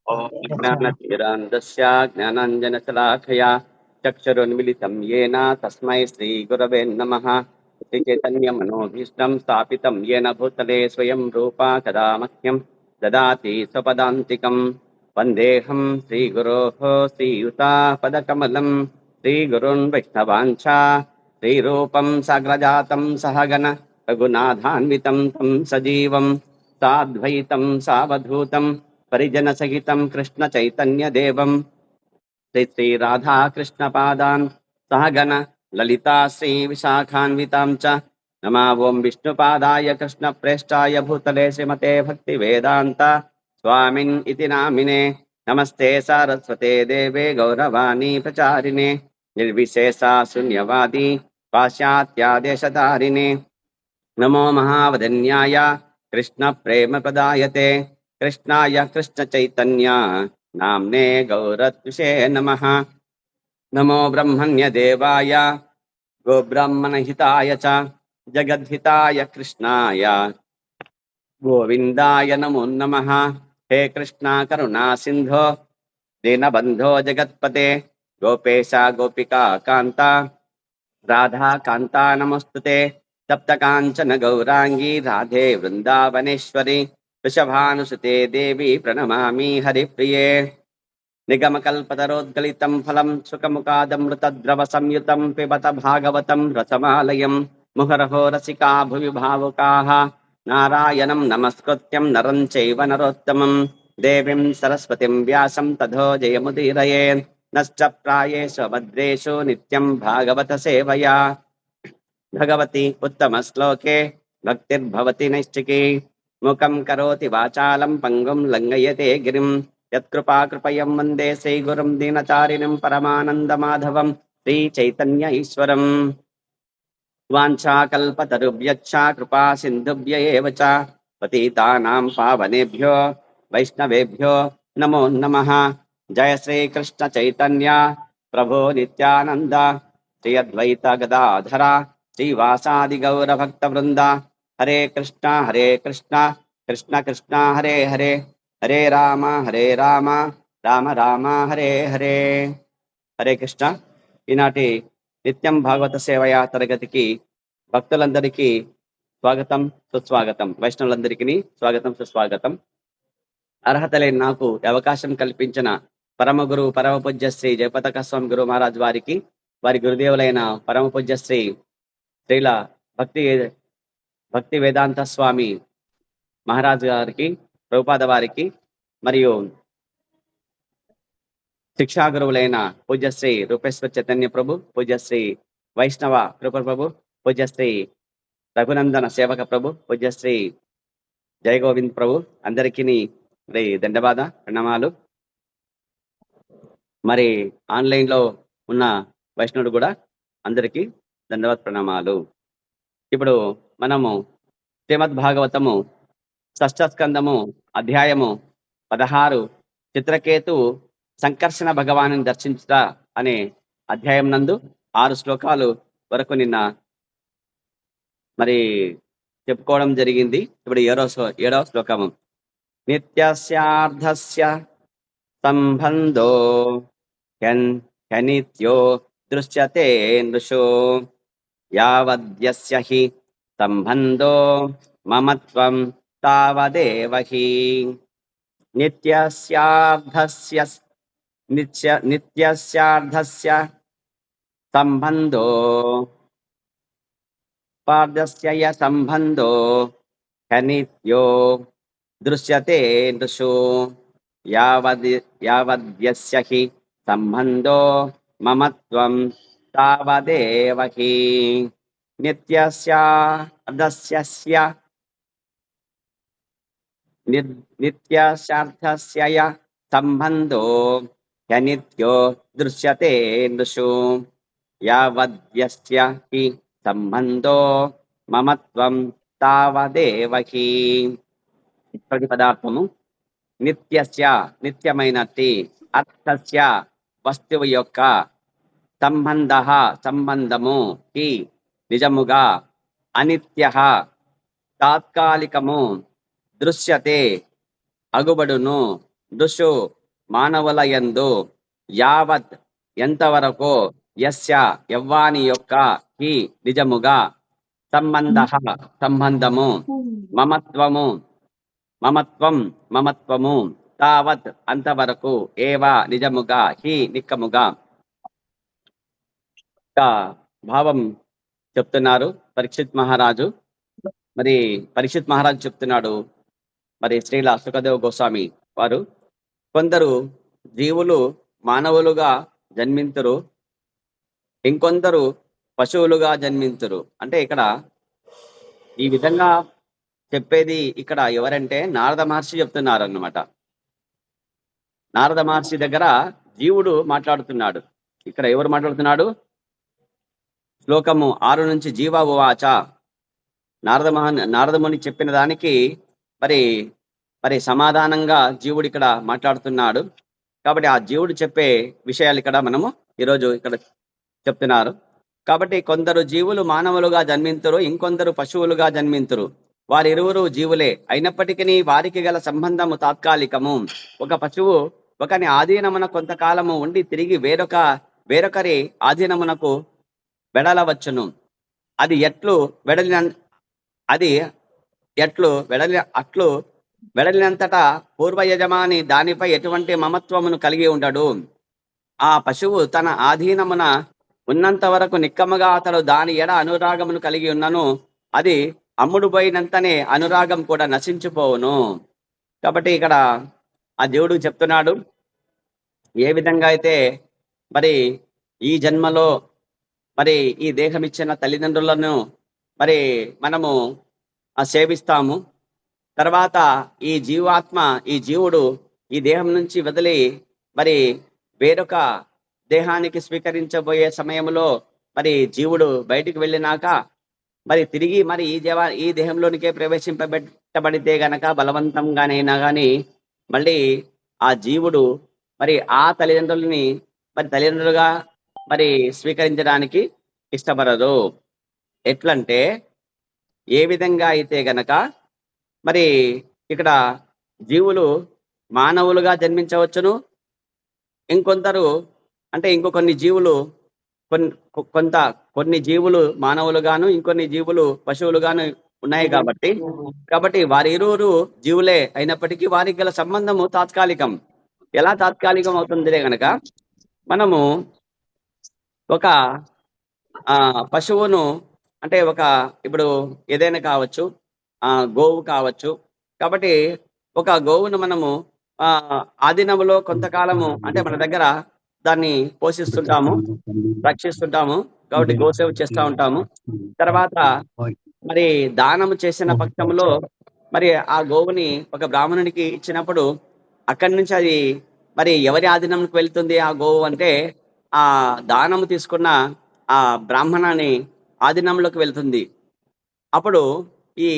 ॐ ज्ञानतिरान्धस्य ज्ञानाञ्जनशलाखया चक्षुरुन्मिलितं येन तस्मै श्रीगुरवे नमः। श्रीचैतन्यमनोभीष्टं स्थापितं येन भूतले स्वयं रूपा कदा मह्यं ददाति स्वपदान्तिकं। वन्देऽहं श्रीगुरोः श्रीयुतापदकमलं श्रीगुरुन् वैष्णवाञ्च श्रीरूपं साग्रजातं सहगण रघुनाथान्वितं तं सजीवं साद्वैतं सावधूतं परिजन सहितं कृष्ण चैतन्य देवं श्री राधा कृष्ण पादान सहगण ललिता श्री विशाखान्वितां च नमा ओं विष्णुपादाय कृष्ण प्रेष्ठाय भूतले श्रीमते भक्ति वेदांत स्वामिन् इति नामिने। नमस्ते सारस्वते देवे गौरवाणी प्रचारिणे निर्विशेषा शून्यवादी पाश्चात्यादेशधारिणे। नमो महावदन्याय कृष्ण प्रेम प्रदायते कृष्णाय कृष्ण चैतन्य नाम्ने गौरत्विषे नमः। नमो ब्रह्मण्य देवाय गोब्राह्मण हिताय च जगद्हिताय कृष्णाय गोविन्दाय नमो नमः। हे कृष्णा करुणा सिन्धो दीनबन्धो जगत्पते गोपेशा गोपिका कान्ता राधा कांता नमस्तुते। सप्त कांचन गौरांगी राधे वृंदावनेश्वरी वृषभानुसुते देवी प्रणमामि हरिप्रिये। निगमकल्पतरोद्गलितं फलं सुखमुखादमृतद्रव संयुतं पिबत भागवतं रसमालयं मुहुरहो रसिका भुवि भावुकाः नारायणं नमस्कृत्यं नरं चैव नरोत्तमं देवीं सरस्वतीं व्यासं ततो जयमुदीरये। नश्च प्रायेषु भद्रेषु नित्यं भागवत सेवया भगवती उत्तम श्लोके भक्तिर्भवति नैष्ठिकी। मुखं करोति वाचालं पङ्गुं लङ्घयते गिरिं यत्कृपाकृपयं वन्दे श्रीगुरुं दीनचारिणं परमानन्दमाधवं श्रीचैतन्य ईश्वरम्। वाञ्छाकल्पतरुभ्यश्च कृपा सिन्धुभ्य एव च पतितानां पावनेभ्यो वैष्णवेभ्यो नमो नमः। जय श्री कृष्ण चैतन्य प्रभो नित्यानंद श्री अद्वैत गदाधर श्रीवासादि गौर भक्त वृंद हरे कृष्णा कृष्ण कृष्ण हरे हरे हरे राम राम राम हरे हरे। హరే కృష్ణ. ఈనాటి నిత్యం భాగవత సేవయా తరగతికి భక్తులందరికీ స్వాగతం సుస్వాగతం. వైష్ణవులందరికీ స్వాగతం సుస్వాగతం. అర్హత లేని నాకు ఈ అవకాశం కల్పించిన పరమ గురువు పరమ పూజ్య శ్రీ జయపతాక స్వామి గురు మహారాజ్ వారికి, వారి గురుదేవులైన పరమ పూజ్య శ్రీ శ్రీల భక్తి భక్తి వేదాంత స్వామి మహారాజ్ గారికి, ప్రభుపాద వారికి, మరియు శిక్షా గురువులైన పూజ్యశ్రీ రూపేశ్వర చైతన్య ప్రభు, పూజ్యశ్రీ వైష్ణవ కృప ప్రభు, పూజ్యశ్రీ రఘునందన సేవక ప్రభు, పూజ్యశ్రీ జయ గోవింద్ ప్రభు అందరికీ మరి దండవాద ప్రణామాలు. మరి ఆన్లైన్ లో ఉన్న వైష్ణవుడు కూడా అందరికీ దండవాద ప్రణామాలు. ఇప్పుడు మనము శ్రీమద్ భాగవతము షష్ఠ స్కందము అధ్యాయము 16 చిత్రకేతు సంకర్షణ భగవాను దర్శించుట అనే అధ్యాయం నందు 6 శ్లోకాలు వరకు నిన్న మరి చెప్పుకోవడం జరిగింది. ఇప్పుడు 7వ శ్లోకము. నిత్యస్యార్థస్య సంబంధో హ్యనిత్యో దృశ్యతే నృషో యావద్యస్య హి సంబంధో మమత్వం తావదేవ హి. నిత్యస్యార్థస్య సంబంధో పార్ధస్య సంబంధో హనిత్యో దృశ్యతే నృషు యావద్యస్య హి సంబంధో మమత్వం తావదేవ హి. నిత్యస్యార్థస్య సంబంధో హ్యనిత్యో దృశ్యతే నృషు యావద్యస్య హి సంబంధో మమత్వం తావదేవ హి. ప్రతి పదార్థము నిత్యస్య నిత్యమైనట్టి, అర్థస్య వస్తువు యొక్క, సంబంధ సంబంధము, హి నిజముగా, అనిత్య తాత్కాలికము, దృశ్యతే అగుబడును, దృశు మానవుల యందు యావత్ ఎంతవరకు యస్య యవ్వాని యొక్క హి నిజముగా సంబంధ సంబంధము మమత్వము మమత్వము తావత్ అంతవరకు ఏవా నిజముగా హి నిక్కముగా భావం చెప్తున్నారు పరీక్షిత్ మహారాజు. మరి పరీక్షిత్ మహారాజు చెప్తున్నాడు, మరి శ్రీల సుఖదేవ్ గోస్వామి వారు, కొందరు జీవులు మానవులుగా జన్మింతురు, ఇంకొందరు పశువులుగా జన్మింతురు. అంటే ఇక్కడ ఈ విధంగా చెప్పేది ఇక్కడ ఎవరంటే నారద మహర్షి చెప్తున్నారు అన్నమాట. నారద మహర్షి దగ్గర జీవుడు మాట్లాడుతున్నాడు. ఇక్కడ ఎవరు మాట్లాడుతున్నాడు? శ్లోకము 6 నుంచి జీవ ఉవాచ, నారదముని చెప్పిన దానికి మరి మరి సమాధానంగా జీవుడు ఇక్కడ మాట్లాడుతున్నాడు. కాబట్టి ఆ జీవుడు చెప్పే విషయాలు ఇక్కడ మనము ఈరోజు ఇక్కడ చెప్తున్నారు. కాబట్టి కొందరు జీవులు మానవులుగా జన్మింతురు, ఇంకొందరు పశువులుగా జన్మింతురు. వారిరువురు జీవులే అయినప్పటికీ వారికి గల సంబంధము తాత్కాలికము. ఒక పశువు ఒకని ఆధీనమున కొంతకాలము ఉండి తిరిగి వేరొకరి ఆధీనమునకు వెడలవచ్చును. అది ఎట్లు వెడలినంతటా పూర్వ యజమాని దానిపై ఎటువంటి మమత్వమును కలిగి ఉండడు. ఆ పశువు తన ఆధీనమున ఉన్నంత వరకు నిక్కముగా అతడు దాని ఎడ అనురాగమును కలిగి ఉన్నను. అది అమ్ముడు పోయినంతనే అనురాగం కూడా నశించిపోవును. కాబట్టి ఇక్కడ ఆ దేవుడు చెప్తున్నాడు, ఏ విధంగా అయితే మరి ఈ జన్మలో మరి ఈ దేహం ఇచ్చిన తల్లిదండ్రులను మరి మనము సేవిస్తాము. తర్వాత ఈ జీవుడు ఈ దేహం నుంచి వదిలి మరి వేరొక దేహానికి స్వీకరించబోయే సమయంలో మరి జీవుడు బయటికి వెళ్ళినాక మరి తిరిగి మరి ఈ దేహంలోనికే ప్రవేశింపబెట్టబడితే గనక బలవంతంగానైనా కానీ మళ్ళీ ఆ జీవుడు మరి ఆ తల్లిదండ్రులని మరి తల్లిదండ్రులుగా మరి స్వీకరించడానికి ఇష్టపడరు. ఎట్లంటే ఏ విధంగా అయితే గనక మరి ఇక్కడ జీవులు మానవులుగా జన్మించవచ్చును, ఇంకొందరు అంటే కొన్ని జీవులు కొన్ని జీవులు మానవులుగాను ఇంకొన్ని జీవులు పశువులుగాను ఉన్నాయి. కాబట్టి వారి ఇరువురు జీవులే అయినప్పటికీ వారికి గల సంబంధము తాత్కాలికం. ఎలా తాత్కాలికం అవుతుందిలే గనక మనము ఒక పశువును అంటే ఇప్పుడు ఏదైనా కావచ్చు, గోవు కావచ్చు. కాబట్టి ఒక గోవును మనము ఆధీనంలో కొంతకాలము అంటే మన దగ్గర దాన్ని పోషిస్తుంటాము, రక్షిస్తుంటాము. కాబట్టి గోసేవ చేస్తూ ఉంటాము. తర్వాత మరి దానము చేసిన పక్షంలో మరి ఆ గోవుని ఒక బ్రాహ్మణునికి ఇచ్చినప్పుడు అక్కడి నుంచి అది మరి ఎవరి ఆధీనంకి వెళ్తుంది ఆ గోవు అంటే ఆ దానము తీసుకున్న ఆ బ్రాహ్మణాన్ని ఆధీనంలోకి వెళ్తుంది. అప్పుడు ఈ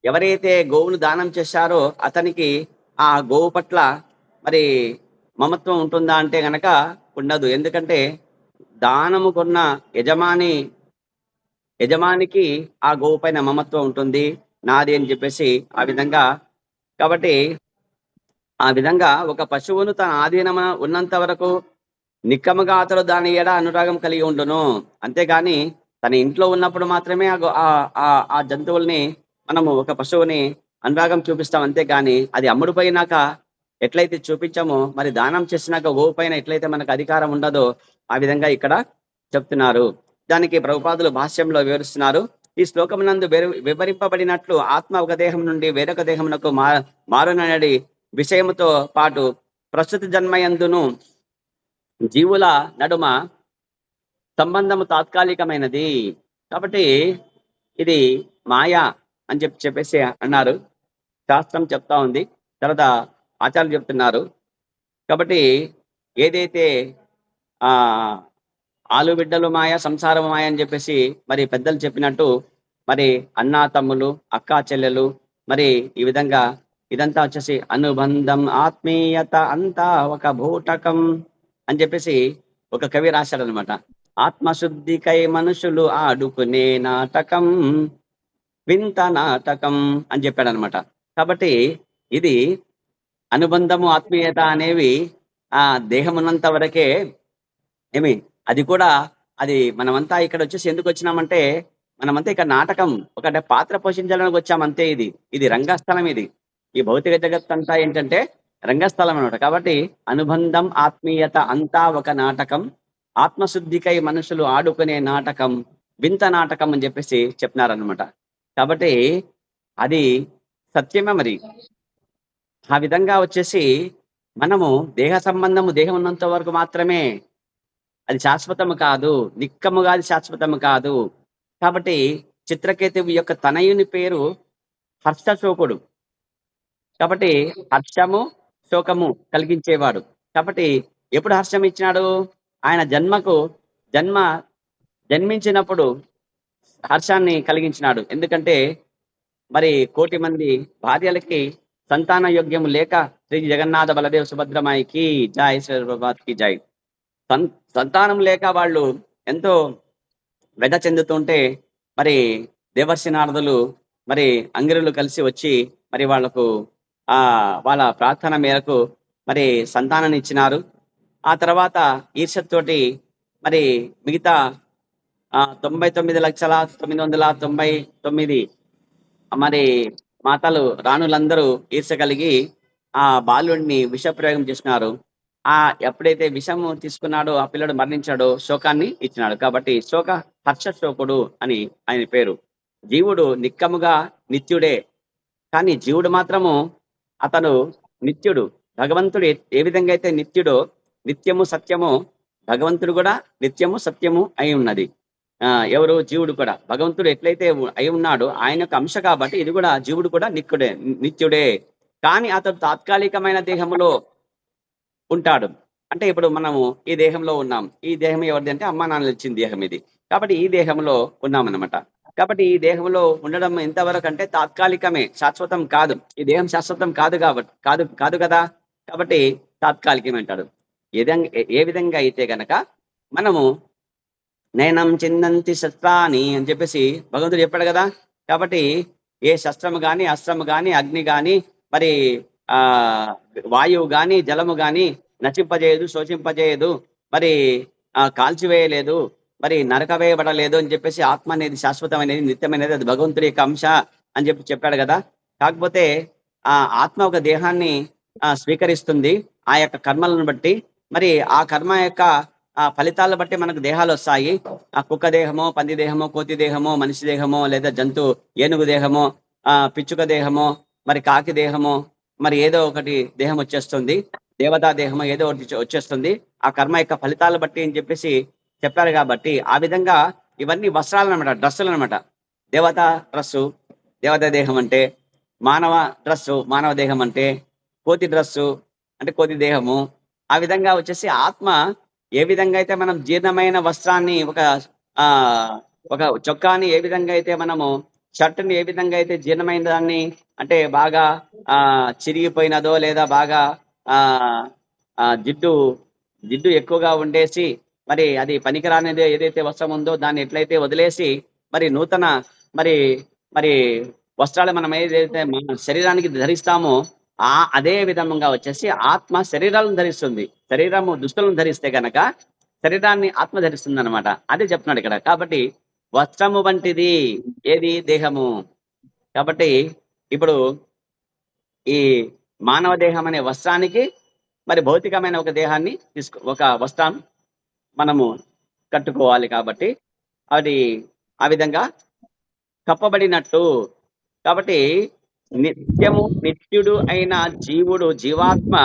ఎవరైతే గోవును దానం చేశారో అతనికి ఆ గోవు పట్ల మరి మమత్వం ఉంటుందా అంటే గనక ఉండదు. ఎందుకంటే దానము కొన్న యజమానికి ఆ గోవు పైన మమత్వం ఉంటుంది, నాది అని చెప్పేసి ఆ విధంగా. కాబట్టి ఆ విధంగా ఒక పశువును తన ఆధీనమున ఉన్నంత వరకు నిక్కముగా అతడు దాని ఎడ అనురాగం కలిగి ఉండును. అంతేగాని తన ఇంట్లో ఉన్నప్పుడు మాత్రమే ఆ జంతువుల్ని మనము ఒక పశువుని అనురాగం చూపిస్తాం. అంతేగాని అది అమ్ముడుపోయినాక ఎట్లయితే చూపించామో మరి దానం చేసినాక గోవు పైన ఎట్లయితే మనకు అధికారం ఉండదో ఆ విధంగా ఇక్కడ చెప్తున్నారు. దానికి ప్రభుపాదులు భాష్యంలో వివరిస్తున్నారు. ఈ శ్లోకమునందు వివరింపబడినట్లు ఆత్మ ఒక దేహం నుండి వేరొక దేహమునకు మారునడి విషయముతో పాటు ప్రస్తుత జన్మయందును జీవుల నడుమ సంబంధము తాత్కాలికమైనది. కాబట్టి ఇది మాయా అని చెప్పేసి అన్నారు. శాస్త్రం చెప్తా ఉంది, తర్వాత ఆచార్యులు చెప్తున్నారు. కాబట్టి ఏదైతే ఆలుబిడ్డలు మాయ, సంసారం మాయ అని చెప్పేసి మరి పెద్దలు చెప్పినట్టు మరి అన్నా తమ్ములు, అక్కా చెల్లెలు మరి ఈ విధంగా ఇదంతా వచ్చేసి అనుబంధం, ఆత్మీయత అంతా ఒక భూటకం అని చెప్పేసి ఒక కవి రాశాడు అనమాట. ఆత్మశుద్ధికై మనుషులు ఆడుకునే నాటకం వింత నాటకం అని చెప్పాడు అనమాట. కాబట్టి ఇది అనుబంధము ఆత్మీయత అనేవి ఆ దేహం ఉన్నంత వరకే ఏమి అది కూడా అది మనమంతా ఇక్కడ వచ్చేసి ఎందుకు వచ్చినామంటే మనమంతా ఇక్కడ నాటకం ఒక పాత్ర పోషించడానికి వచ్చామంతే. ఇది రంగస్థలం. ఈ భౌతిక జగత్ అంతా ఏంటంటే రంగస్థలం అనమాట. కాబట్టి అనుబంధం ఆత్మీయత అంతా ఒక నాటకం, ఆత్మశుద్ధికై మనుషులు ఆడుకునే నాటకం, వింత నాటకం అని చెప్పేసి చెప్తున్నారనమాట. కాబట్టి అది సత్యమే. మరి ఆ విధంగా వచ్చేసి మనము దేహ సంబంధము దేహం ఉన్నంత వరకు మాత్రమే, అది శాశ్వతము కాదు, నిక్కముగా అది శాశ్వతము కాదు. కాబట్టి చిత్రకేతువు యొక్క తనయుని పేరు హర్షశోకుడు. కాబట్టి హర్షము శోకము కలిగించేవాడు. కాబట్టి ఎప్పుడు హర్షం ఇచ్చినాడు? ఆయన జన్మ జన్మించినప్పుడు హర్షాన్ని కలిగించినాడు. ఎందుకంటే మరి 1,000,000 మంది భార్యలకి సంతాన యోగ్యము లేక శ్రీ జగన్నాథ బలదేవ్ సుభద్రమాయికి జై, శ్రీ ప్రభుపాద్కి జై. సంతానం లేక వాళ్ళు ఎంతో వ్యధ చెందుతుంటే మరి దేవర్షి నారదులు మరి అంగిరులు కలిసి వచ్చి మరి వాళ్లకు వాళ్ళ ప్రార్థన మేరకు మరి సంతానాన్ని ఇచ్చినారు. ఆ తర్వాత ఈర్ష్యతోటి మరి మిగతా 99,999 మరి మాతలు రాణులందరూ ఈర్ష్య కలిగి ఆ బాలుడిని విషప్రయోగం చేసినారు. ఎప్పుడైతే విషము తీసుకున్నాడో ఆ పిల్లడు మరణించాడో శోకాన్ని ఇచ్చినాడు. కాబట్టి హర్ష శోకుడు అని ఆయన పేరు. జీవుడు నిక్కముగా నిత్యుడే, కానీ జీవుడు మాత్రము అతను నిత్యుడు. భగవంతుడు ఏ విధంగా అయితే నిత్యుడో, నిత్యము సత్యము, భగవంతుడు కూడా నిత్యము సత్యము అయి ఉన్నది. ఎవరు? జీవుడు కూడా. భగవంతుడు ఎట్లయితే అయి ఉన్నాడో ఆయన యొక్క అంశ కాబట్టి ఇది కూడా జీవుడు కూడా నిత్యుడే. కానీ అతడు తాత్కాలికమైన దేహములో ఉంటాడు. అంటే ఇప్పుడు మనము ఈ దేహంలో ఉన్నాం. ఈ దేహం ఎవరిది అంటే అమ్మా నాన్నలు ఇచ్చిన దేహం ఇది. కాబట్టి ఈ దేహంలో ఉన్నామన్నమాట. కాబట్టి ఈ దేహంలో ఉండడం ఎంతవరకు అంటే తాత్కాలికమే, శాశ్వతం కాదు. ఈ దేహం శాశ్వతం కాదు కాబట్టి కాదు కదా. కాబట్టి తాత్కాలికమే అంటాడు. ఏ విధంగా అయితే గనక మనము నయనం చిందంతి శస్త్రాని అని చెప్పేసి భగవంతుడు చెప్పాడు కదా. కాబట్టి ఏ శస్త్రము గాని, అస్త్రము గాని, అగ్ని గాని, మరి వాయువు గాని, జలము గాని నచింపజేయదు, శోషింపజేయదు, మరి కాల్చివేయలేదు, మరి నరకవేయబడలేదు అని చెప్పేసి ఆత్మ అనేది శాశ్వతమైనది, నిత్యమైనది, అది భగవంతుడి యొక్క అంశ అని చెప్పాడు కదా. కాకపోతే ఆత్మ ఒక దేహాన్ని స్వీకరిస్తుంది ఆ యొక్క కర్మలను బట్టి. మరి ఆ కర్మ యొక్క ఫలితాలను బట్టి మనకు దేహాలు వస్తాయి. కుక్క దేహమో, పంది దేహమో, కోతి దేహమో, మనిషి దేహమో, లేదా జంతు ఏనుగు దేహమో, పిచ్చుక దేహమో, మరి కాకి దేహమో, మరి ఏదో ఒకటి దేహం వచ్చేస్తుంది. దేవతా దేహమో ఏదో ఒకటి వచ్చేస్తుంది ఆ కర్మ యొక్క ఫలితాలను బట్టి అని చెప్పేసి చెప్పారు. కాబట్టి ఆ విధంగా ఇవన్నీ వస్త్రాలు అనమాట, డ్రస్సులు అనమాట. దేవతా డ్రస్సు దేవతా దేహం అంటే, మానవ డ్రస్సు మానవ దేహం అంటే, కోతి డ్రస్సు అంటే కోతి దేహము. ఆ విధంగా వచ్చేసి ఆత్మ ఏ విధంగా అయితే మనం జీర్ణమైన వస్త్రాన్ని, ఒక చొక్కాని ఏ విధంగా అయితే మనము, షర్టుని ఏ విధంగా అయితే జీర్ణమైన దాన్ని అంటే బాగా చిరిగిపోయినదో, లేదా బాగా జిడ్డు ఎక్కువగా ఉండేసి మరి అది పనికిరానిది ఏదైతే వస్త్రం ఉందో దాన్ని ఎట్లయితే వదిలేసి మరి నూతన మరి మరి వస్త్రాలు మనం ఏదైతే మన శరీరానికి ధరిస్తామో అదే విధంగా వచ్చేసి ఆత్మ శరీరాలను ధరిస్తుంది. శరీరము దుస్తులను ధరిస్తే గనక శరీరాన్ని ఆత్మ ధరిస్తుంది అనమాట. అదే చెప్తున్నాడు ఇక్కడ. కాబట్టి వస్త్రము వంటిది ఏది? దేహము. కాబట్టి ఇప్పుడు ఈ మానవ దేహం అనే వస్త్రానికి మరి భౌతికమైన ఒక దేహాన్ని ఒక వస్త్రం మనము కట్టుకోవాలి. కాబట్టి అది ఆ విధంగా కప్పబడినట్టు. కాబట్టి నిత్యుడు అయిన జీవాత్మ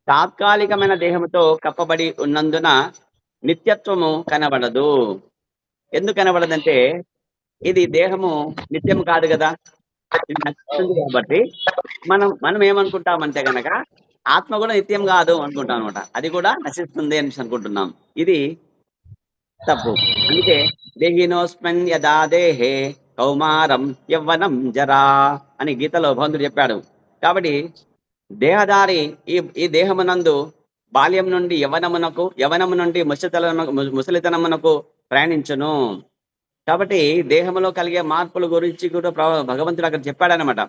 తాత్కాలికమైన దేహంతో కప్పబడి ఉన్నందున నిత్యత్వము కనబడదు. ఎందుకు కనబడదంటే ఇది దేహము నిత్యము కాదు కదా, నశిస్తుంది. కాబట్టి మనం ఏమనుకుంటామంటే గనక ఆత్మ కూడా నిత్యం కాదు అనుకుంటాం అనమాట. అది కూడా నశిస్తుంది అని అనుకుంటున్నాం. ఇది తప్పు. అందుకే దేహినోస్మన్ యదా దేహే కౌమారం యవ్వనం జరా అని గీతలో భగవంతుడు చెప్పాడు. కాబట్టి దేహదారి ఈ దేహమునందు బాల్యం నుండి యవనము నుండి ముసలితనమునకు ప్రయాణించును. కాబట్టి దేహంలో కలిగే మార్పుల గురించి కూడా భగవంతుడు అక్కడ చెప్పాడనమాట.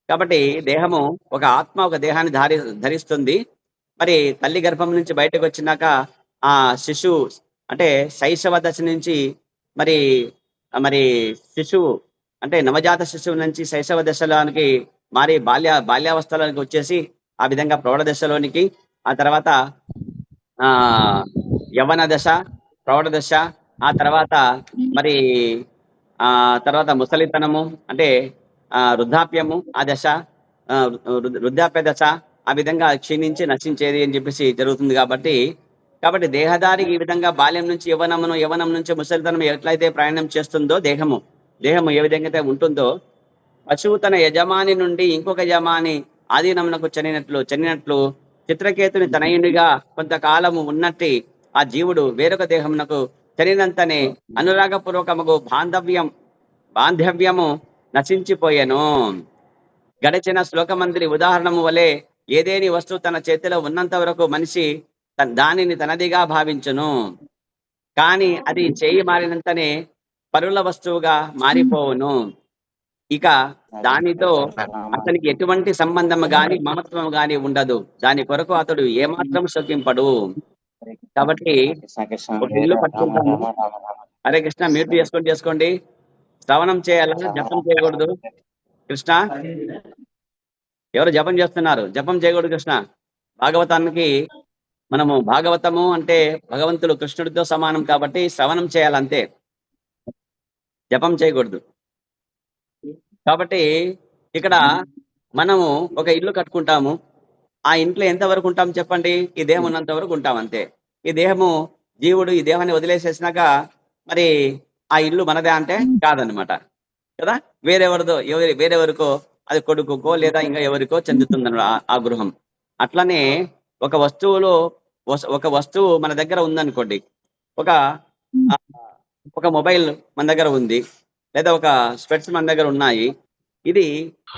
కాబట్టి దేహము ఒక ఆత్మ ఒక దేహాన్ని ధరిస్తుంది. మరి తల్లి గర్భం నుంచి బయటకు వచ్చినాక ఆ శిశువు అంటే శైశవ దశ నుంచి మరి మరి శిశువు అంటే నవజాత శిశువు నుంచి శైశవ దశలోనికి మారి బాల్యావస్థలోనికి వచ్చేసి ఆ విధంగా ప్రౌఢ దశలోనికి ఆ తర్వాత ఆ యవ్వన దశ, ప్రౌఢ దశ, ఆ తర్వాత మరి ఆ తర్వాత ముసలితనము అంటే వృద్ధాప్యము ఆ దశ, వృద్ధాప్య దశ, ఆ విధంగా క్షీణించి నశించేది అని చెప్పేసి జరుగుతుంది. కాబట్టి దేహదారికి ఈ విధంగా బాల్యం నుంచి యవ్వనమును, యవ్వనం నుంచి ముసలితనం ఎట్లయితే ప్రయాణం చేస్తుందో దేహము ఏ విధంగా అయితే ఉంటుందో, పశువు తన యజమాని నుండి ఇంకొక యజమాని ఆధీనమునకు చెందినట్లు చిత్రకేతుని తనయునిగా కొంతకాలము ఉన్నట్టి ఆ జీవుడు వేరొక దేహమునకు చెందినంతనే అనురాగపూర్వకముకు బాంధవ్యము నశించిపోయెను. గడిచిన శ్లోకమందిరి ఉదాహరణము వలె ఏదేని వస్తువు తన చేతిలో ఉన్నంత వరకు మనిషి దానిని తనదిగా భావించును. కానీ అది చేయి మారినంతనే పరుల వస్తువుగా మారిపోవును. ఇక దానితో అతనికి ఎటువంటి సంబంధం గాని మమత్వం గాని ఉండదు. దాని కొరకు అతడు ఏమాత్రం శోకింపడు. కాబట్టి ఒక ఇల్లు పట్టుకుంటాము. హరే కృష్ణ, మ్యూట్ చేసుకోండి. శ్రవణం చేయాలా, జపం చేయకూడదు. కృష్ణ, ఎవరు జపం చేస్తున్నారు? జపం చేయకూడదు కృష్ణ. భాగవతానికి మనము భాగవతము అంటే భగవంతుడు కృష్ణుడితో సమానం కాబట్టి శ్రవణం చేయాలంతే, జపం చేయకూడదు. కాబట్టి ఇక్కడ మనము ఒక ఇల్లు కట్టుకుంటాము. ఆ ఇంట్లో ఎంతవరకు ఉంటాం చెప్పండి? ఈ దేహం ఉన్నంత వరకు ఉంటాం అంతే. ఈ దేహము జీవుడు ఈ దేహాన్ని వదిలేసేసినాక మరి ఆ ఇల్లు మనదే అంటే కాదనమాట కదా. వేరెవరికో, అది కొడుకుకో లేదా ఇంకా ఎవరికో చెందుతుందన్నమాట ఆ గృహం. అట్లనే ఒక వస్తువు మన దగ్గర ఉందనుకోండి, ఒక మొబైల్ మన దగ్గర ఉంది, లేదా ఒక స్పెట్స్ మన దగ్గర ఉన్నాయి. ఇది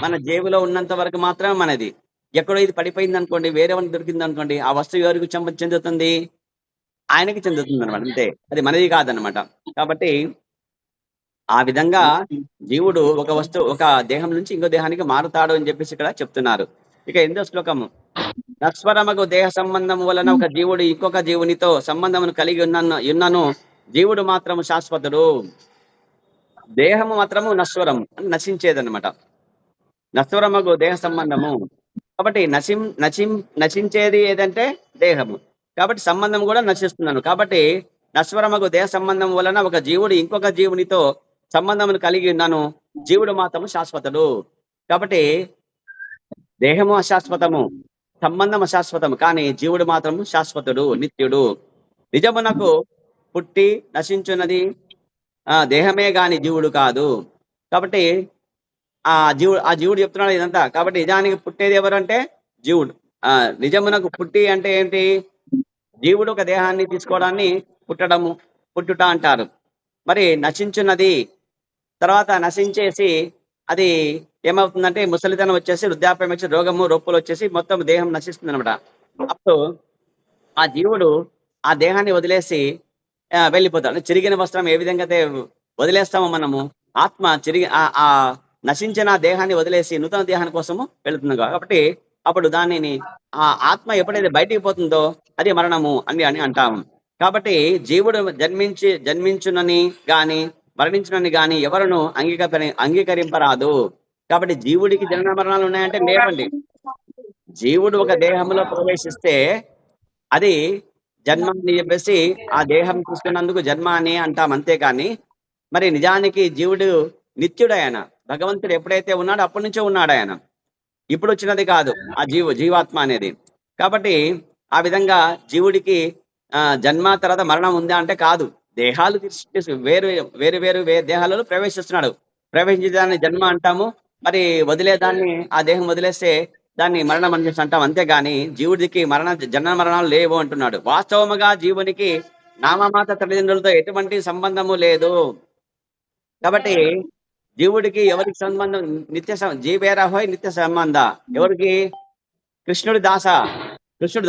మన జేబులో ఉన్నంత వరకు మాత్రమే మనది. ఎక్కడో ఇది పడిపోయింది అనుకోండి, వేరేవాడికి దొరికింది అనుకోండి, ఆ వస్తువు ఎవరికి చెందుతుంది? ఆయనకి చెందుతుంది అనమాట, అంతే. అది మనది కాదనమాట. కాబట్టి ఆ విధంగా జీవుడు ఒక దేహం నుంచి ఇంకో దేహానికి మారుతాడు అని చెప్పేసి ఇక్కడ చెప్తున్నారు. ఇక 8వ శ్లోకము, నశ్వరమగు దేహ సంబంధము వలన ఒక జీవుడు ఇంకొక జీవునితో సంబంధమును కలిగి ఉన్నను జీవుడు మాత్రము శాశ్వతుడు. దేహము మాత్రము నశ్వరం, నశించేదన్నమాట. నశ్వరమగు దేహ సంబంధము కాబట్టి నశించేది ఏదంటే దేహము. కాబట్టి సంబంధం కూడా నశిస్తున్నాను. కాబట్టి నశ్వరమగు దేహ సంబంధం వలన ఒక జీవుడు ఇంకొక జీవునితో సంబంధమును కలిగి ఉన్నాను, జీవుడు మాత్రము శాశ్వతుడు. కాబట్టి దేహము అశాశ్వతము, సంబంధం అశాశ్వతము, కానీ జీవుడు మాత్రము శాశ్వతుడు, నిత్యుడు. నిజమునకు పుట్టి నశించున్నది దేహమే గాని జీవుడు కాదు. కాబట్టి ఆ జీవుడు చెప్తున్నాడు ఇదంతా. కాబట్టి నిజానికి పుట్టేది ఎవరు అంటే జీవుడు. నిజమునకు పుట్టి అంటే ఏంటి? జీవుడు ఒక దేహాన్ని తీసుకోవడాన్ని పుట్టుట అంటారు. మరి నశించున్నది, తర్వాత నశించేసి అది ఏమవుతుందంటే ముసలితనం వచ్చేసి, వృద్ధాప్యం వచ్చి, రొప్పులు వచ్చేసి మొత్తం దేహం నశిస్తుంది అనమాట. అప్పుడు ఆ జీవుడు ఆ దేహాన్ని వదిలేసి వెళ్ళిపోతాడు. చిరిగిన వస్త్రం ఏ విధంగా అయితే వదిలేస్తామో మనము, ఆత్మ ఆ నశించిన దేహాన్ని వదిలేసి నూతన దేహాన్ని కోసము వెళుతుంది. కాబట్టి అప్పుడు దానిని ఆ ఆత్మ ఎప్పుడైతే బయటికి పోతుందో అది మరణము అని అంటాము. కాబట్టి జీవుడు జన్మించునని గాని మరణించునని గాని ఎవరును అంగీకరింపరాదు. కాబట్టి జీవుడికి జనన మరణాలు ఉన్నాయంటే లేవండి. జీవుడు ఒక దేహంలో ప్రవేశిస్తే అది జన్మ అని చెప్పేసి ఆ దేహం తీసుకున్నందుకు జన్మ అని అంటాం, అంతేకాని మరి నిజానికి జీవుడు నిత్యుడు. ఆయన భగవంతుడు ఎప్పుడైతే ఉన్నాడో అప్పటి నుంచే ఉన్నాడు ఆయన, ఇప్పుడు వచ్చినది కాదు ఆ జీవాత్మ అనేది. కాబట్టి ఆ విధంగా జీవుడికి జన్మ తర్వాత మరణం ఉందా అంటే కాదు. దేహాలు వేరు దేహాలలో ప్రవేశిస్తున్నాడు. ప్రవేశించేదాన్ని జన్మ అంటాము, మరి వదిలేదాన్ని, ఆ దేహం వదిలేస్తే దాన్ని మరణం అని అంటాం, అంతేగాని జీవుడికి జన్మ మరణాలు లేవు అంటున్నాడు. వాస్తవముగా జీవునికి నామమాత తల్లిదండ్రులతో ఎటువంటి సంబంధము లేదు. కాబట్టి జీవుడికి ఎవరికి సంబంధం? జీవేరహోయ్ నిత్య సంబంధ. ఎవరికి? కృష్ణుడు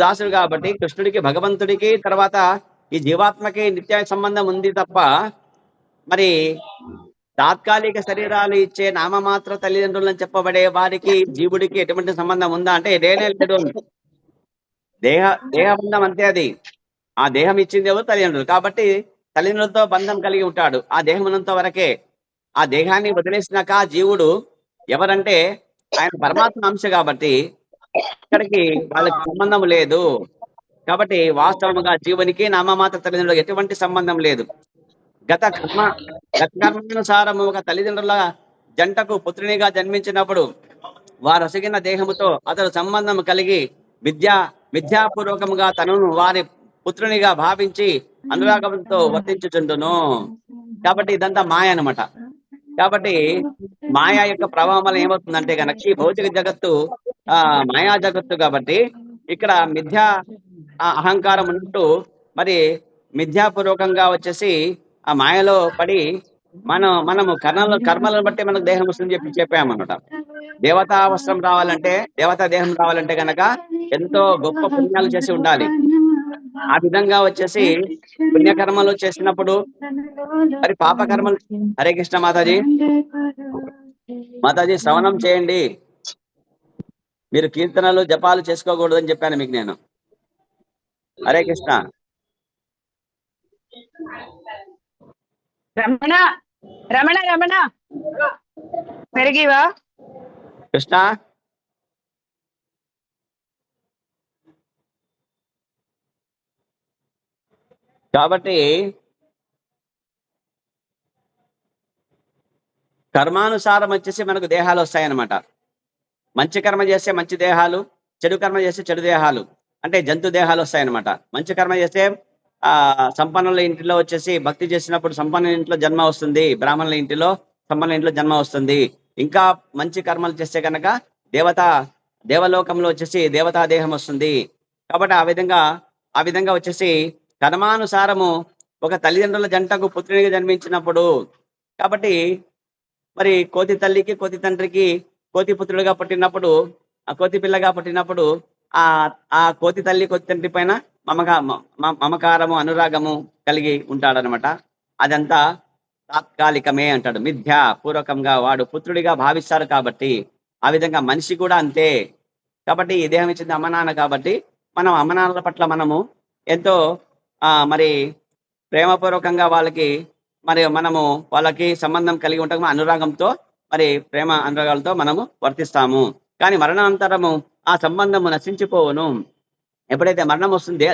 దాసుడు కాబట్టి కృష్ణుడికి, భగవంతుడికి, తర్వాత ఈ జీవాత్మకి నిత్య సంబంధం ఉంది తప్ప మరి తాత్కాలిక శరీరాలు ఇచ్చే నామమాత్ర తల్లిదండ్రులను చెప్పబడే వారికి జీవుడికి ఎటువంటి సంబంధం ఉందా అంటే లేనే లేదు. దేహ దేహబంధం అంతే అది. ఆ దేహం ఇచ్చింది ఎవరు? తల్లిదండ్రులు. కాబట్టి తల్లిదండ్రులతో బంధం కలిగి ఉంటాడు ఆ దేహం ఉన్నంత వరకే. ఆ దేహాన్ని వదిలేసినాక ఆ జీవుడు ఎవరంటే ఆయన పరమాత్మ అంశ కాబట్టి ఇక్కడికి వాళ్ళకి సంబంధం లేదు. కాబట్టి వాస్తవముగా జీవునికి నామమాత్ర తల్లిదండ్రులకు ఎటువంటి సంబంధం లేదు. గత కర్మానుసారము ఒక తల్లిదండ్రుల జంటకు పుత్రునిగా జన్మించినప్పుడు వారు ఒసగిన దేహముతో అతడు సంబంధం కలిగి విద్యాపూర్వకముగా తనను వారి పుత్రునిగా భావించి అనురాగంతో వర్తించుచుండును. కాబట్టి ఇదంతా మాయ అన్నమాట. కాబట్టి మాయా యొక్క ప్రభావం వల్ల ఏమవుతుందంటే కనుక ఈ భౌతిక జగత్తు మాయా జగత్తు కాబట్టి ఇక్కడ మిథ్యా అహంకారం ఉన్నట్టు మరి మిథ్యాపూర్వకంగా వచ్చేసి ఆ మాయలో పడి మనము కర్మలను బట్టి మనకు దేహం వస్తుందని చెప్పామన్నమాట. దేవతా అవసరం రావాలంటే దేవతా దేహం రావాలంటే గనక ఎంతో గొప్ప పుణ్యాలు చేసి ఉండాలి. ఆ విధంగా వచ్చేసి పుణ్యకర్మలు చేసినప్పుడు మరి పాపకర్మలు. హరే కృష్ణ మాతాజీ. మాతాజీ శ్రవణం చేయండి. మీరు కీర్తనలు జపాలు చేసుకోకూడదు అని చెప్పాను మీకు నేను. హరే కృష్ణ. రమణ రమణ రమణ పెరిగివా కృష్ణ. కాబట్టి కర్మానుసారం వచ్చేసి మనకు దేహాలు వస్తాయన్నమాట. మంచి కర్మ చేస్తే మంచి దేహాలు, చెడు కర్మ చేస్తే చెడు దేహాలు, అంటే జంతు దేహాలు వస్తాయన్నమాట. మంచి కర్మ చేస్తే సంపన్నుల ఇంటిలో వచ్చేసి భక్తి చేసినప్పుడు సంపన్న ఇంట్లో జన్మ వస్తుంది, బ్రాహ్మణుల ఇంటిలో సంపన్న ఇంట్లో జన్మ వస్తుంది. ఇంకా మంచి కర్మలు చేస్తే కనుక దేవలోకంలో వచ్చేసి దేవతా దేహం వస్తుంది. కాబట్టి ఆ విధంగా వచ్చేసి కర్మానుసారము ఒక తల్లిదండ్రుల జంటకు పుత్రునిగా జన్మించినప్పుడు, కాబట్టి మరి కోతి తల్లికి కోతి తండ్రికి కోతి పుత్రుడుగా పుట్టినప్పుడు, ఆ కోతి పిల్లగా పుట్టినప్పుడు ఆ కోతి తల్లి కోతి తండ్రి పైన మమకారము అనురాగము కలిగి ఉంటాడనమాట. అదంతా తాత్కాలికమే అంటాడు. మిథ్యా పూర్వకంగా వాడు పుత్రుడిగా భావిస్తారు కాబట్టి ఆ విధంగా మనిషి కూడా అంతే. కాబట్టి ఈ దేహం ఇచ్చింది అమ్మ నాన్న కాబట్టి మనం అమ్మ నాన్నల పట్ల మనము ఎంతో మరి ప్రేమపూర్వకంగా మనము వాళ్ళకి సంబంధం కలిగి ఉంటాము. అనురాగంతో మరి ప్రేమ అనురాగాలతో మనము వర్తిస్తాము. కానీ మరణానంతరము ఆ సంబంధము నశించిపోవును. ఎప్పుడైతే మరణం వస్తుంది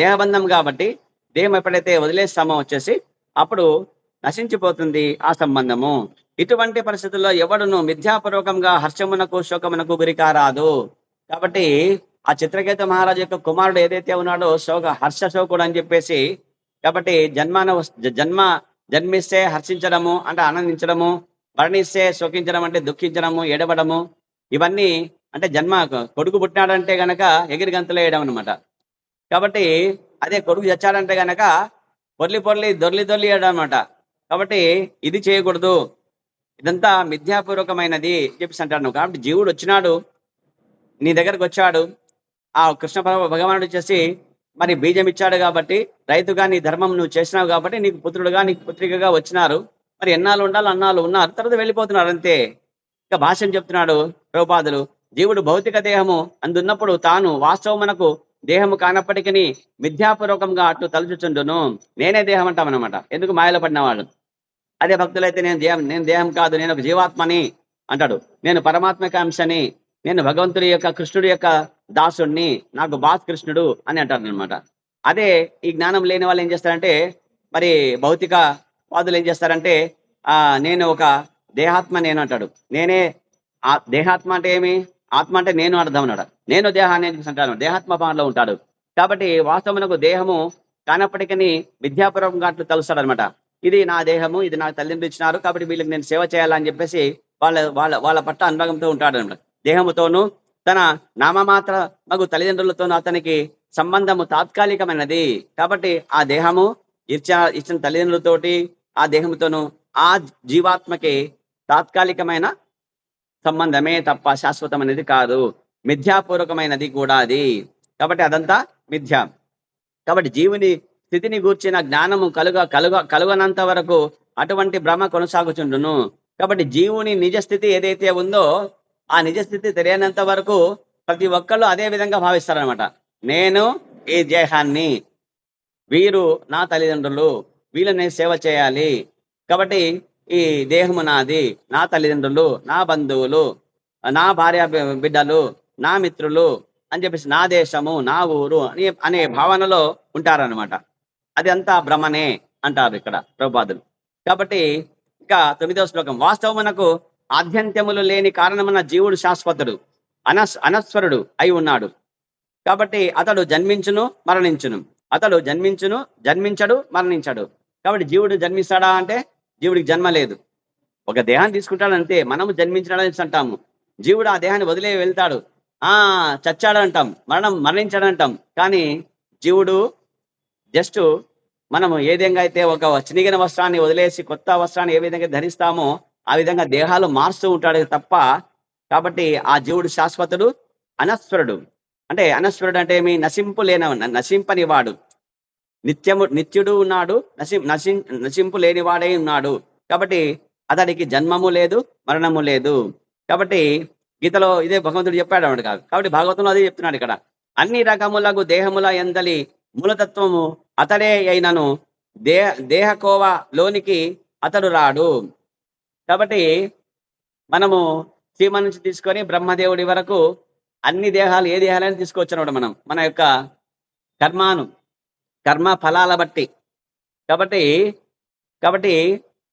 దేహబంధం కాబట్టి దేహం ఎప్పుడైతే వదిలేస్తామో వచ్చేసి అప్పుడు నశించిపోతుంది ఆ సంబంధము. ఇటువంటి పరిస్థితుల్లో ఎవడును మిథ్యాపూర్వకంగా హర్షమునకు శోకమునకు గురికారాదు. కాబట్టి ఆ చిత్రకేతు మహారాజు యొక్క కుమారుడు ఏదైతే ఉన్నాడో హర్ష శోకుడు అని చెప్పేసి, కాబట్టి జన్మిస్తే హర్షించడము అంటే ఆనందించడము, మరణిస్తే శోకించడం అంటే దుఃఖించడము, ఏడవడము, ఇవన్నీ అంటే కొడుకు పుట్టినాడంటే గనక ఎగిరి గంతులు వేయడం అనమాట. కాబట్టి అదే కొడుకు చచ్చాడంటే గనక దొర్లి వేయడం అనమాట. కాబట్టి ఇది చేయకూడదు, ఇదంతా మిథ్యాపూర్వకమైనది చెప్పేసి అంటాడు. కాబట్టి జీవుడు వచ్చినాడు, నీ దగ్గరకు వచ్చాడు, ఆ కృష్ణ భగవానుడు వచ్చేసి మరి బీజం ఇచ్చాడు కాబట్టి రైతుగా నీ ధర్మం నువ్వు చేసినావు కాబట్టి నీకు పుత్రుడుగా నీకు పుత్రికగా వచ్చినారు. మరి ఎన్నాళ్ళు ఉండాలి అన్నాళ్ళు ఉన్నారు, తర్వాత వెళ్ళిపోతున్నారు అంతే. ఇక భాష్యం చెప్తున్నాడు ప్రభుపాదులు, జీవుడు భౌతిక దేహము అందున్నప్పుడు తాను వాస్తవమునకు దేహము కానప్పటికీ మిథ్యాపూర్వకంగా అటు తలుచుచుండును. నేనే దేహం అంటామన్నమాట. ఎందుకు? మాయలో పడినవాడు. అదే భక్తులైతే నేను దేహం కాదు, నేను ఒక జీవాత్మని అంటాడు. నేను పరమాత్మక అంశని, నేను భగవంతుడి యొక్క కృష్ణుడి యొక్క దాసుడిని, నాకు బాస్ కృష్ణుడు అని అంటారు అనమాట. అదే ఈ జ్ఞానం లేని వాళ్ళు ఏం చేస్తారంటే, మరి భౌతిక వాదులు ఏం చేస్తారంటే నేను ఒక దేహాత్మ నేను అంటాడు. నేనే దేహాత్మ అంటే ఏమి? ఆత్మ అంటే నేను అర్థం అన్నాడు. నేను దేహాన్ని అంటాను, దేహాత్మ భావంలో ఉంటాడు. కాబట్టి వాస్తవమునకు దేహము కానప్పటికీ విద్యాపూర్వకంగా అట్లు తలుస్తాడు అనమాట. ఇది నా దేహము, ఇది నాకు తల్లిదండ్రులు ఇచ్చినారు కాబట్టి వీళ్ళకి నేను సేవ చేయాలని చెప్పేసి వాళ్ళ పట్ల అనురాగంతో ఉంటాడు అనమాట. దేహముతోనూ తన నామమాత్ర మగు తల్లిదండ్రులతోనూ అతనికి సంబంధము తాత్కాలికమైనది. కాబట్టి ఆ దేహము ఇచ్చిన తల్లిదండ్రులతోటి ఆ దేహముతోనూ ఆ జీవాత్మకి తాత్కాలికమైన సంబంధమే తప్ప శాశ్వతమైనది కాదు, మిథ్యాపూర్వకమైనది కూడా అది. కాబట్టి అదంతా మిథ్య. కాబట్టి జీవుని స్థితిని గూర్చిన జ్ఞానము కలుగనంత వరకు అటువంటి భ్రమ కొనసాగుచుండును. కాబట్టి జీవుని నిజస్థితి ఏదైతే ఉందో ఆ నిజస్థితి తెలియనంత వరకు ప్రతి ఒక్కళ్ళు అదే విధంగా భావిస్తారనమాట. నేను ఈ దేహాన్ని, వీరు నా తల్లిదండ్రులు, వీళ్ళని సేవ చేయాలి. కాబట్టి ఈ దేహము నాది, నా తల్లిదండ్రులు, నా బంధువులు, నా భార్య బిడ్డలు, నా మిత్రులు అని చెప్పేసి నా దేశము, నా ఊరు అనే భావనలో ఉంటారనమాట. అది అంతా భ్రమనే అంటారు ఇక్కడ ప్రభుపాదులు. కాబట్టి ఇక 9వ శ్లోకం, వాస్తవమునకు ఆద్యంత్యములు లేని కారణమున జీవుడు శాశ్వతుడు, అనస్వరుడు అయి ఉన్నాడు. కాబట్టి అతడు జన్మించును మరణించును, అతడు జన్మించడు మరణించడు. కాబట్టి జీవుడు జన్మిస్తాడా అంటే జీవుడికి జన్మ లేదు, ఒక దేహాన్ని తీసుకుంటాడు అంతే. మనము జన్మించడానికి అంటాము, జీవుడు ఆ దేహాన్ని వదిలే వెళ్తాడు, చచ్చాడంటాం, మరణించాడంటాం. కానీ జీవుడు జస్ట్ మనము ఏ విధంగా అయితే ఒక చినిగిన వస్త్రాన్ని వదిలేసి కొత్త వస్త్రాన్ని ఏ విధంగా ధరిస్తామో ఆ విధంగా దేహాలు మారుస్తూ ఉంటాడు తప్ప. కాబట్టి ఆ జీవుడు శాశ్వతుడు, అనస్వరుడు. అంటే అనస్వరుడు అంటే ఏమి? నశింపని వాడు. నిత్యుడు ఉన్నాడు, నశింపు లేనివాడై ఉన్నాడు. కాబట్టి అతడికి జన్మము లేదు, మరణము లేదు. కాబట్టి గీతలో ఇదే భగవంతుడు చెప్పాడు అన్నమాట కాదు. కాబట్టి భాగవతంలో అదే చెప్తున్నాడు ఇక్కడ. అన్ని రకములకు దేహముల ఎందలి మూలతత్వము అతడే అయినను దేహకోవ లోనికి అతడు రాడు. కాబట్టి మనము సీమ నుంచి తీసుకొని బ్రహ్మదేవుడి వరకు అన్ని దేహాలు, ఏ దేహాలని తీసుకొచ్చినప్పుడు మనం మన యొక్క కర్మ ఫలాల బట్టి. కాబట్టి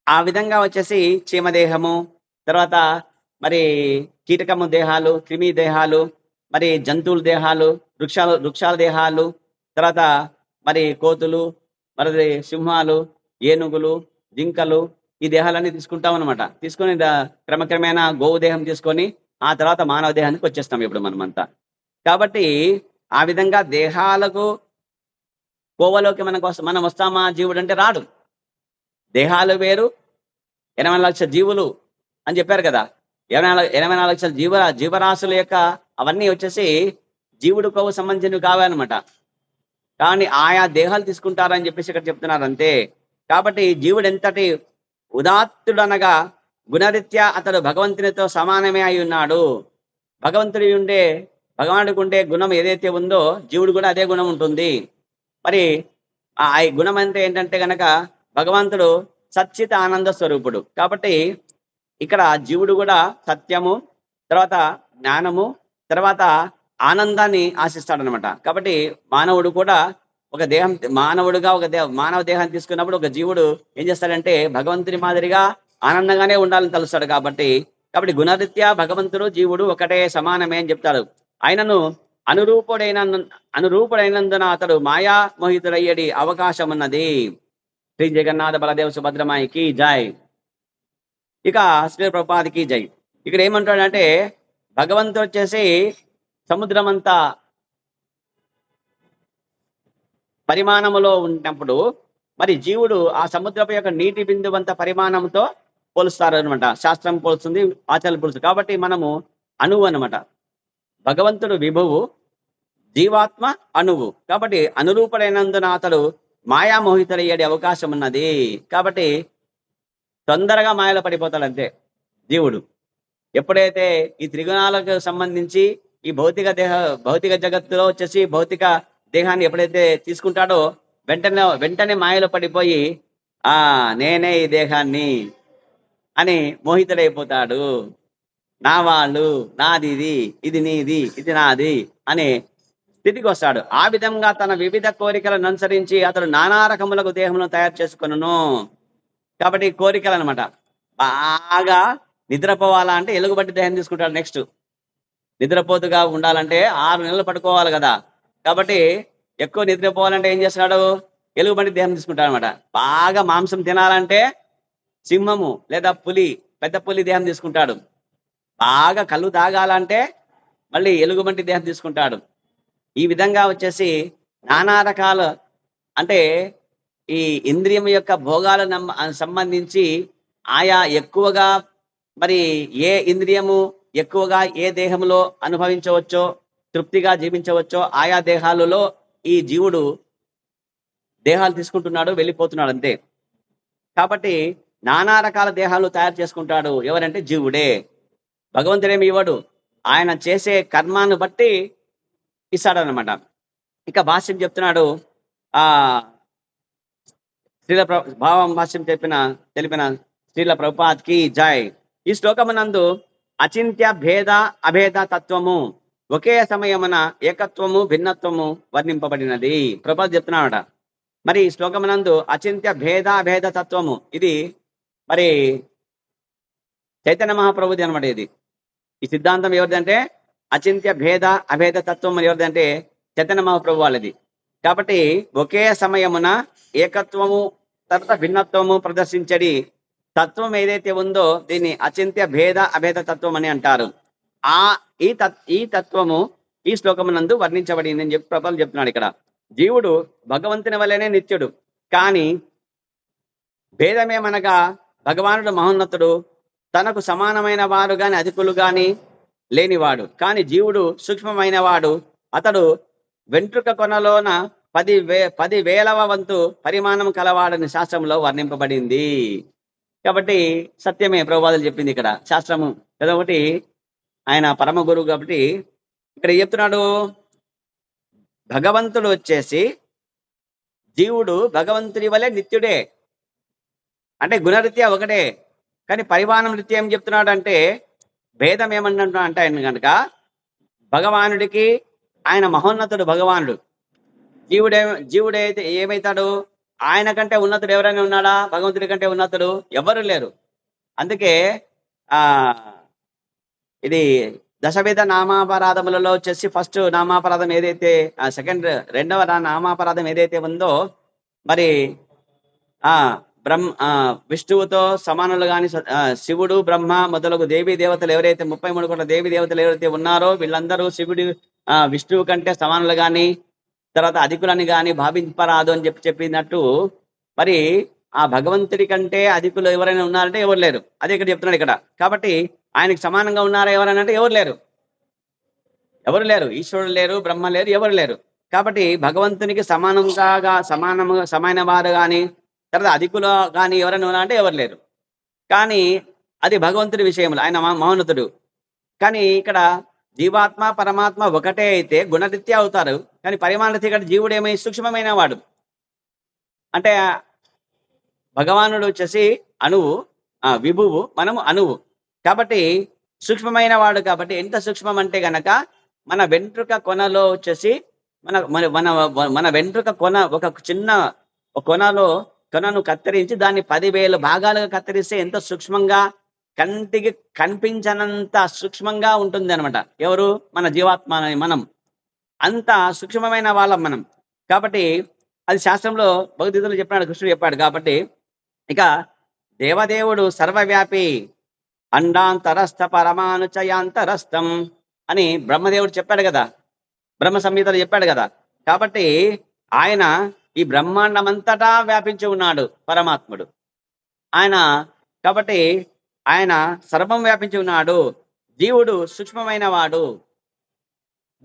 ఆ విధంగా వచ్చేసి చీమదేహము, తర్వాత మరి కీటకము దేహాలు, క్రిమి దేహాలు, మరి జంతువుల దేహాలు, వృక్షాల దేహాలు, తర్వాత మరి కోతులు, మరి సింహాలు, ఏనుగులు, జింకలు, ఈ దేహాలన్నీ తీసుకుంటాం అనమాట. తీసుకొని క్రమక్రమేణా గోవు దేహం తీసుకొని ఆ తర్వాత మానవ దేహానికి వచ్చేస్తాం ఇప్పుడు మనమంతా. కాబట్టి ఆ విధంగా దేహాలకు కోవలోకి మనం వస్తామా? జీవుడు అంటే రాడు. దేహాలు వేరు, 80 లక్షల జీవులు అని చెప్పారు కదా. 84 లక్షల జీవరాశుల యొక్క అవన్నీ వచ్చేసి జీవుడు కోవు సంబంధించినవి కావన్నమాట. కానీ ఆయా దేహాలు తీసుకుంటారని చెప్పేసి ఇక్కడ చెప్తున్నారు అంతే. కాబట్టి జీవుడు ఎంతటి ఉదాత్తుడనగా గుణరీత్యా అతడు భగవంతునితో సమానమే అయి ఉన్నాడు. భగవానుడికి ఉండే గుణం ఏదైతే ఉందో జీవుడు కూడా అదే గుణం ఉంటుంది. మరి ఆ గుణం అంటే ఏంటంటే గనక భగవంతుడు సచ్చిత ఆనంద స్వరూపుడు. కాబట్టి ఇక్కడ జీవుడు కూడా సత్యము, తర్వాత జ్ఞానము, తర్వాత ఆనందాన్ని ఆశిస్తాడనమాట. కాబట్టి మానవుడు కూడా ఒక దేహం, మానవుడుగా మానవ దేహాన్ని తీసుకున్నప్పుడు ఒక జీవుడు ఏం చేస్తాడంటే భగవంతుని మాదిరిగా ఆనందంగానే ఉండాలని తలుస్తాడు. కాబట్టి గుణరీత్యా భగవంతుడు జీవుడు ఒకటే, సమానమే అని చెప్తాడు. ఆయనను అనురూపుడైనందున అతడు మాయా మోహితుడయ్యడి అవకాశం ఉన్నది. శ్రీ జగన్నాథ బలదేవ సుభద్రమాయికి జై. ఇక శ్రీ ప్రభుపాదికి జై. ఇక్కడ ఏమంటాడంటే భగవంతుడు వచ్చేసి సముద్రం అంతా పరిమాణములో ఉన్నప్పుడు మరి జీవుడు ఆ సముద్రపు యొక్క నీటి బిందువంత పరిమాణంతో పోలుస్తారు అనమాట. శాస్త్రం పోలుస్తుంది, ఆచార్యులు పోలుస్తుంది. కాబట్టి మనము అణువు అనమాట. భగవంతుడు విభువు, జీవాత్మ అణువు. కాబట్టి అనురూపుడైనందున అతడు మాయామోహితుడయ్యే అవకాశం ఉన్నది. కాబట్టి తొందరగా మాయలో పడిపోతాడు అంతే జీవుడు. ఎప్పుడైతే ఈ త్రిగుణాలకు సంబంధించి ఈ భౌతిక జగత్తులో వచ్చేసి భౌతిక దేహాన్ని ఎప్పుడైతే తీసుకుంటాడో వెంటనే మాయలో పడిపోయి నేనే ఈ దేహాన్ని అని మోహితుడైపోతాడు. నా వాళ్ళు, నాది ఇది నీది, ఇది నాది అనే స్థితికి వస్తాడు. ఆ విధంగా తన వివిధ కోరికలను అనుసరించి అతడు నానా రకములకు దేహములను తయారు చేసుకొనును. కాబట్టి కోరికలు అనమాట. బాగా నిద్రపోవాలా అంటే ఎలుగుబట్టి దేహం తీసుకుంటాడు. నెక్స్ట్ నిద్రపోతుగా ఉండాలంటే 6 నెలలు పడుకోవాలి కదా. కాబట్టి ఎక్కువ నిద్రపోవాలంటే ఏం చేస్తున్నాడు? ఎలుగుబంటి దేహం తీసుకుంటాడు అనమాట. బాగా మాంసం తినాలంటే సింహము లేదా పెద్ద పులి దేహం తీసుకుంటాడు. బాగా కళ్ళు తాగాలంటే మళ్ళీ ఎలుగుబంటి దేహం తీసుకుంటాడు. ఈ విధంగా వచ్చేసి నానా రకాల అంటే ఈ ఇంద్రియం యొక్క భోగాలను సంబంధించి ఆయా ఎక్కువగా మరి ఏ ఇంద్రియము ఎక్కువగా ఏ దేహంలో అనుభవించవచ్చో, తృప్తిగా జీవించవచ్చో ఆయా దేహాలలో ఈ జీవుడు దేహాలు తీసుకుంటున్నాడు, వెళ్ళిపోతున్నాడు అంతే. కాబట్టి నానా రకాల దేహాలు తయారు చేసుకుంటాడు. ఎవరంటే జీవుడే. భగవంతుడేమి ఇవ్వడు. ఆయన చేసే కర్మాను బట్టి ఇస్తాడనమాట. ఇక భాష్యం చెప్తున్నాడు. ఆ భావం భాష్యం తెలిపిన శ్రీల ప్రభుపాద్కి జై. ఈ శ్లోకమునందు అచింత్య భేద అభేద తత్వము, ఒకే సమయమున ఏకత్వము భిన్నత్వము వర్ణింపబడినది. ప్రభుపాద్ చెప్తున్నాడట. మరి ఈ శ్లోకమునందు అచింత్య భేద అభేద తత్వము, ఇది మరి చైతన్య మహాప్రభుది అనమాట. ఈ సిద్ధాంతం ఎవరిదంటే అచింత్య భేద అభేద తత్వం ఎవరిదంటే చైతన్య మహాప్రభు వాళ్ళది. కాబట్టి ఒకే సమయమున ఏకత్వము తర్వాత భిన్నత్వము ప్రదర్శించడి తత్వం ఏదైతే ఉందో దీన్ని అచింత్య భేద అభేద తత్వం అని అంటారు. ఈ తత్వము ఈ శ్లోకమునందు వర్ణించబడింది అని చెప్పి ప్రభుపాదులు చెప్తున్నాడు. ఇక్కడ జీవుడు భగవంతుని వల్లనే నిత్యుడు, కానీ భేదమేమనగా భగవానుడు మహోన్నతుడు, తనకు సమానమైన వారు గాని అధికులు గాని లేనివాడు. కానీ జీవుడు సూక్ష్మమైన వాడు. అతడు వెంట్రుక కొనలోన 10,000వ వంతు పరిమాణం కలవాడని శాస్త్రంలో వర్ణింపబడింది. కాబట్టి సత్యమే ప్రభుపాదులు చెప్పింది ఇక్కడ శాస్త్రము కదా. ఒకటి ఆయన పరమ గురువు కాబట్టి ఇక్కడ చెప్తున్నాడు. భగవంతుడు వచ్చేసి జీవుడు భగవంతుడి వలె నిత్యుడే, అంటే గుణరీత్యా ఒకటే, కానీ పరిమాణం రీత్యా ఏం చెప్తున్నాడు అంటే భేదం ఏమన్నా అంటే ఆయన కనుక భగవానుడికి ఆయన మహోన్నతుడు భగవానుడు, జీవుడైతే ఏమైతాడు? ఆయన కంటే ఉన్నతుడు ఎవరైనా ఉన్నాడా? భగవంతుడి కంటే ఉన్నతుడు ఎవరు లేరు. అందుకే ఇది దశవిధ నామాపరాధములలో వచ్చేసి ఫస్ట్ నామాపరాధం ఏదైతే రెండవ నామాపరాధం ఏదైతే ఉందో మరి విష్ణువుతో సమానులు గాని శివుడు బ్రహ్మ మొదలగు దేవీ దేవతలు ఎవరైతే 33 కోట్ల దేవీ దేవతలు ఎవరైతే ఉన్నారో వీళ్ళందరూ శివుడి విష్ణువు కంటే సమానులు గాని తర్వాత అధికులని గాని భావింపరాదు అని చెప్పినట్టు మరి ఆ భగవంతుడి కంటే అధికులు ఎవరైనా ఉన్నారంటే ఎవరు లేరు. అదే ఇక్కడ చెప్తున్నాడు ఇక్కడ. కాబట్టి ఆయనకి సమానంగా ఉన్నారా ఎవరైనా అంటే ఎవరు లేరు. ఈశ్వరుడు లేరు, బ్రహ్మ లేరు, ఎవరు లేరు. కాబట్టి భగవంతునికి సమానమైన వారు కానీ తర్వాత అధికులు కానీ ఎవరైనా ఉన్నా అంటే ఎవరు లేరు. కానీ అది భగవంతుడి విషయంలో ఆయన మహోన్నతుడు. కానీ ఇక్కడ జీవాత్మ పరమాత్మ ఒకటే అయితే గుణరీత్యా అవుతారు, కానీ పరిమాణరీత్యా ఇక్కడ జీవుడు ఏమై సూక్ష్మమైన వాడు. అంటే భగవానుడు వచ్చేసి అణువు, విభువు, మనము అణువు. కాబట్టి సూక్ష్మమైన వాడు. కాబట్టి ఎంత సూక్ష్మం అంటే గనక మన వెంట్రుక కొనలో వచ్చేసి మన వెంట్రుక కొన ఒక చిన్న కొనను కత్తిరించి దాన్ని 10,000 భాగాలుగా కత్తిరిస్తే ఎంత సూక్ష్మంగా, కంటికి కనిపించనంత సూక్ష్మంగా ఉంటుంది అనమాట. ఎవరు? మన జీవాత్మ, మనం అంత సూక్ష్మమైన వాళ్ళం మనం. కాబట్టి అది శాస్త్రంలో భగవద్గీతలో చెప్పాడు, కృష్ణుడు చెప్పాడు. కాబట్టి ఇక దేవదేవుడు సర్వవ్యాపి, అండాంతరస్థ పరమానుచయాంతరస్థం అని బ్రహ్మదేవుడు చెప్పాడు కదా, బ్రహ్మ సంహితలో చెప్పాడు కదా. కాబట్టి ఆయన ఈ బ్రహ్మాండమంతటా వ్యాపించి ఉన్నాడు పరమాత్ముడు ఆయన. కాబట్టి ఆయన సర్వం వ్యాపించి ఉన్నాడు. జీవుడు సూక్ష్మమైన వాడు.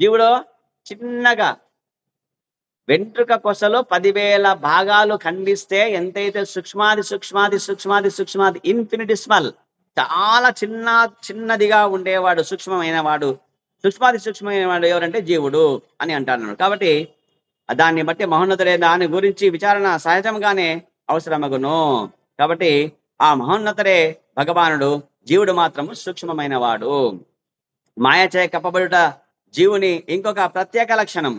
జీవుడు చిన్నగా వెంట్రుక కొసలో 10,000 భాగాలు ఖండిస్తే ఎంతైతే సూక్ష్మాది ఇన్ఫినిటీ స్మాల్, చాలా చిన్నదిగా ఉండేవాడు, సూక్ష్మమైన వాడు ఎవరంటే జీవుడు అని అంటారు. కాబట్టి దాన్ని బట్టి మహోన్నతుడే దాని గురించి విచారణ సహజంగానే అవసరమగును. కాబట్టి ఆ మహోన్నతుడే భగవానుడు, జీవుడు మాత్రము సూక్ష్మమైన వాడు. మాయచే కప్పబడుట జీవుని ఇంకొక ప్రత్యేక లక్షణం.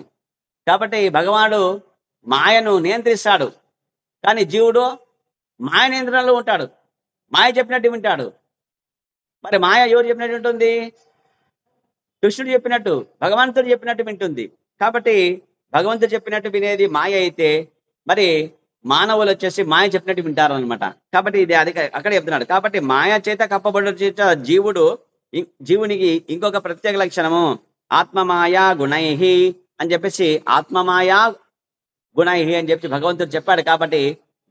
కాబట్టి భగవానుడు మాయను నియంత్రిస్తాడు, కానీ జీవుడు మాయ నియంత్రణలో ఉంటాడు. మాయ చెప్పినట్టు వింటాడు. మరి మాయ ఎవరు చెప్పినట్టు ఉంటుంది? కృష్ణుడు చెప్పినట్టు, భగవంతుడు చెప్పినట్టు వింటుంది. కాబట్టి భగవంతుడు చెప్పినట్టు వినేది మాయ అయితే మరి మానవులు వచ్చేసి మాయ చెప్పినట్టు వింటారు అనమాట. కాబట్టి ఇది అక్కడ చెప్తున్నాడు. కాబట్టి మాయ చేత కప్పబడి చేత జీవునికి ఇంకొక ప్రత్యేక లక్షణము ఆత్మమాయా గుణైహి అని చెప్పేసి, ఆత్మమాయా గుణైహి అని చెప్పి భగవంతుడు చెప్పాడు. కాబట్టి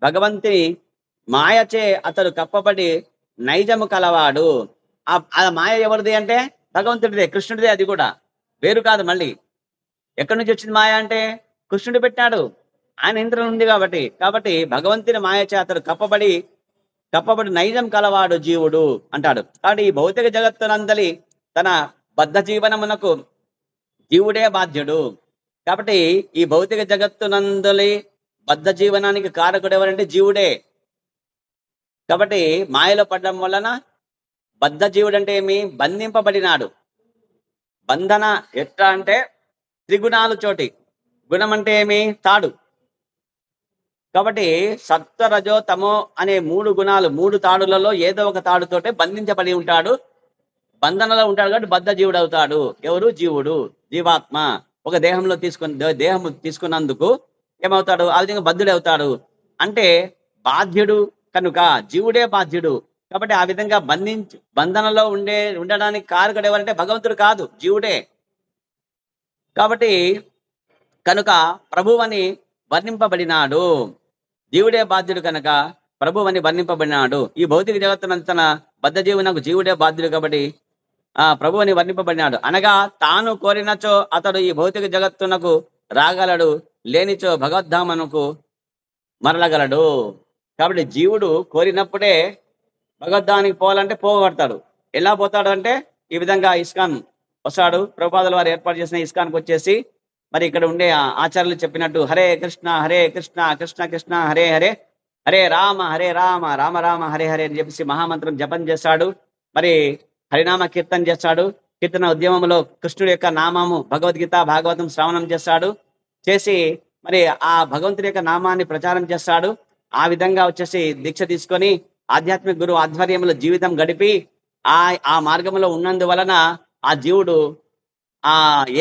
భగవంతుని మాయచే అతడు కప్పబడి నైజము కలవాడు. ఆ మాయ ఎవరిది అంటే భగవంతుడిదే, కృష్ణుడిదే. అది కూడా వేరు కాదు. మళ్ళీ ఎక్కడి నుంచి వచ్చింది మాయ అంటే కృష్ణుడు పెట్టాడు, ఆయన ఇంద్రుడు ఉంది కాబట్టి భగవంతుని మాయచే అతడు కప్పబడి కప్పబడి నైజం కలవాడు జీవుడు అంటాడు. కాబట్టి ఈ భౌతిక జగత్తునందలి తన బద్ధ జీవనమునకు జీవుడే బాధ్యుడు. కాబట్టి ఈ భౌతిక జగత్తునందలి బద్ధ జీవనానికి కారకుడు ఎవరంటే జీవుడే. కాబట్టి మాయలో పడడం వలన బద్ధ జీవుడు అంటే ఏమి? బంధింపబడినాడు. బంధన ఎట్లా అంటే త్రిగుణాలు చోటి. గుణం అంటే ఏమి? తాడు. కాబట్టి సత్వ రజో తమో అనే 3 గుణాలు, 3 తాడులలో ఏదో ఒక తాడుతోటే బంధించబడి ఉంటాడు. బంధనలో ఉంటాడు కాబట్టి బద్ధ జీవుడు అవుతాడు. ఎవరు? జీవుడు, జీవాత్మ. ఒక దేహంలో దేహం తీసుకున్నందుకు ఏమవుతాడు? ఆ విధంగా బద్ధుడు అవుతాడు. అంటే బాధ్యుడు కనుక జీవుడే బాధ్యుడు. కాబట్టి ఆ విధంగా బంధనలో ఉండడానికి కారకుడు ఎవరంటే భగవంతుడు కాదు, జీవుడే. కాబట్టి కనుక ప్రభువని వర్ణింపబడినాడు. జీవుడే బాధ్యుడు కనుక ప్రభువని వర్ణింపబడినాడు. ఈ భౌతిక జగత్తునంతన బద్ధ జీవునకు జీవుడే బాధ్యుడు కాబట్టి ప్రభువని వర్ణింపబడినాడు. అనగా తాను కోరినచో అతడు ఈ భౌతిక జగత్తునకు రాగలడు, లేనిచో భగవద్ధామనకు మరలగలడు. కాబట్టి జీవుడు కోరినప్పుడే భగవద్ధానికి పోవాలంటే పోగొడతాడు. ఎలా పోతాడు అంటే ఈ విధంగా ఇస్కాన్ వస్తాడు. ప్రభుపాదుల వారు ఏర్పాటు చేసిన ఇస్కాన్కి వచ్చేసి మరి ఇక్కడ ఉండే ఆచార్యులు చెప్పినట్టు హరే కృష్ణ కృష్ణ కృష్ణ హరే హరే, హరే రామ రామ రామ హరే హరే అని చెప్పేసి మహామంత్రం జపం చేస్తాడు. మరి హరినామ కీర్తన చేస్తాడు. కీర్తన ఉద్యమంలో కృష్ణుడి యొక్క నామము, భగవద్గీత భాగవతం శ్రవణం చేస్తాడు. చేసి మరి ఆ భగవంతుడి యొక్క నామాన్ని ప్రచారం చేస్తాడు. ఆ విధంగా వచ్చేసి దీక్ష తీసుకొని ఆధ్యాత్మిక గురువు ఆధ్వర్యంలో జీవితం గడిపి ఆ మార్గంలో ఉన్నందువలన ఆ జీవుడు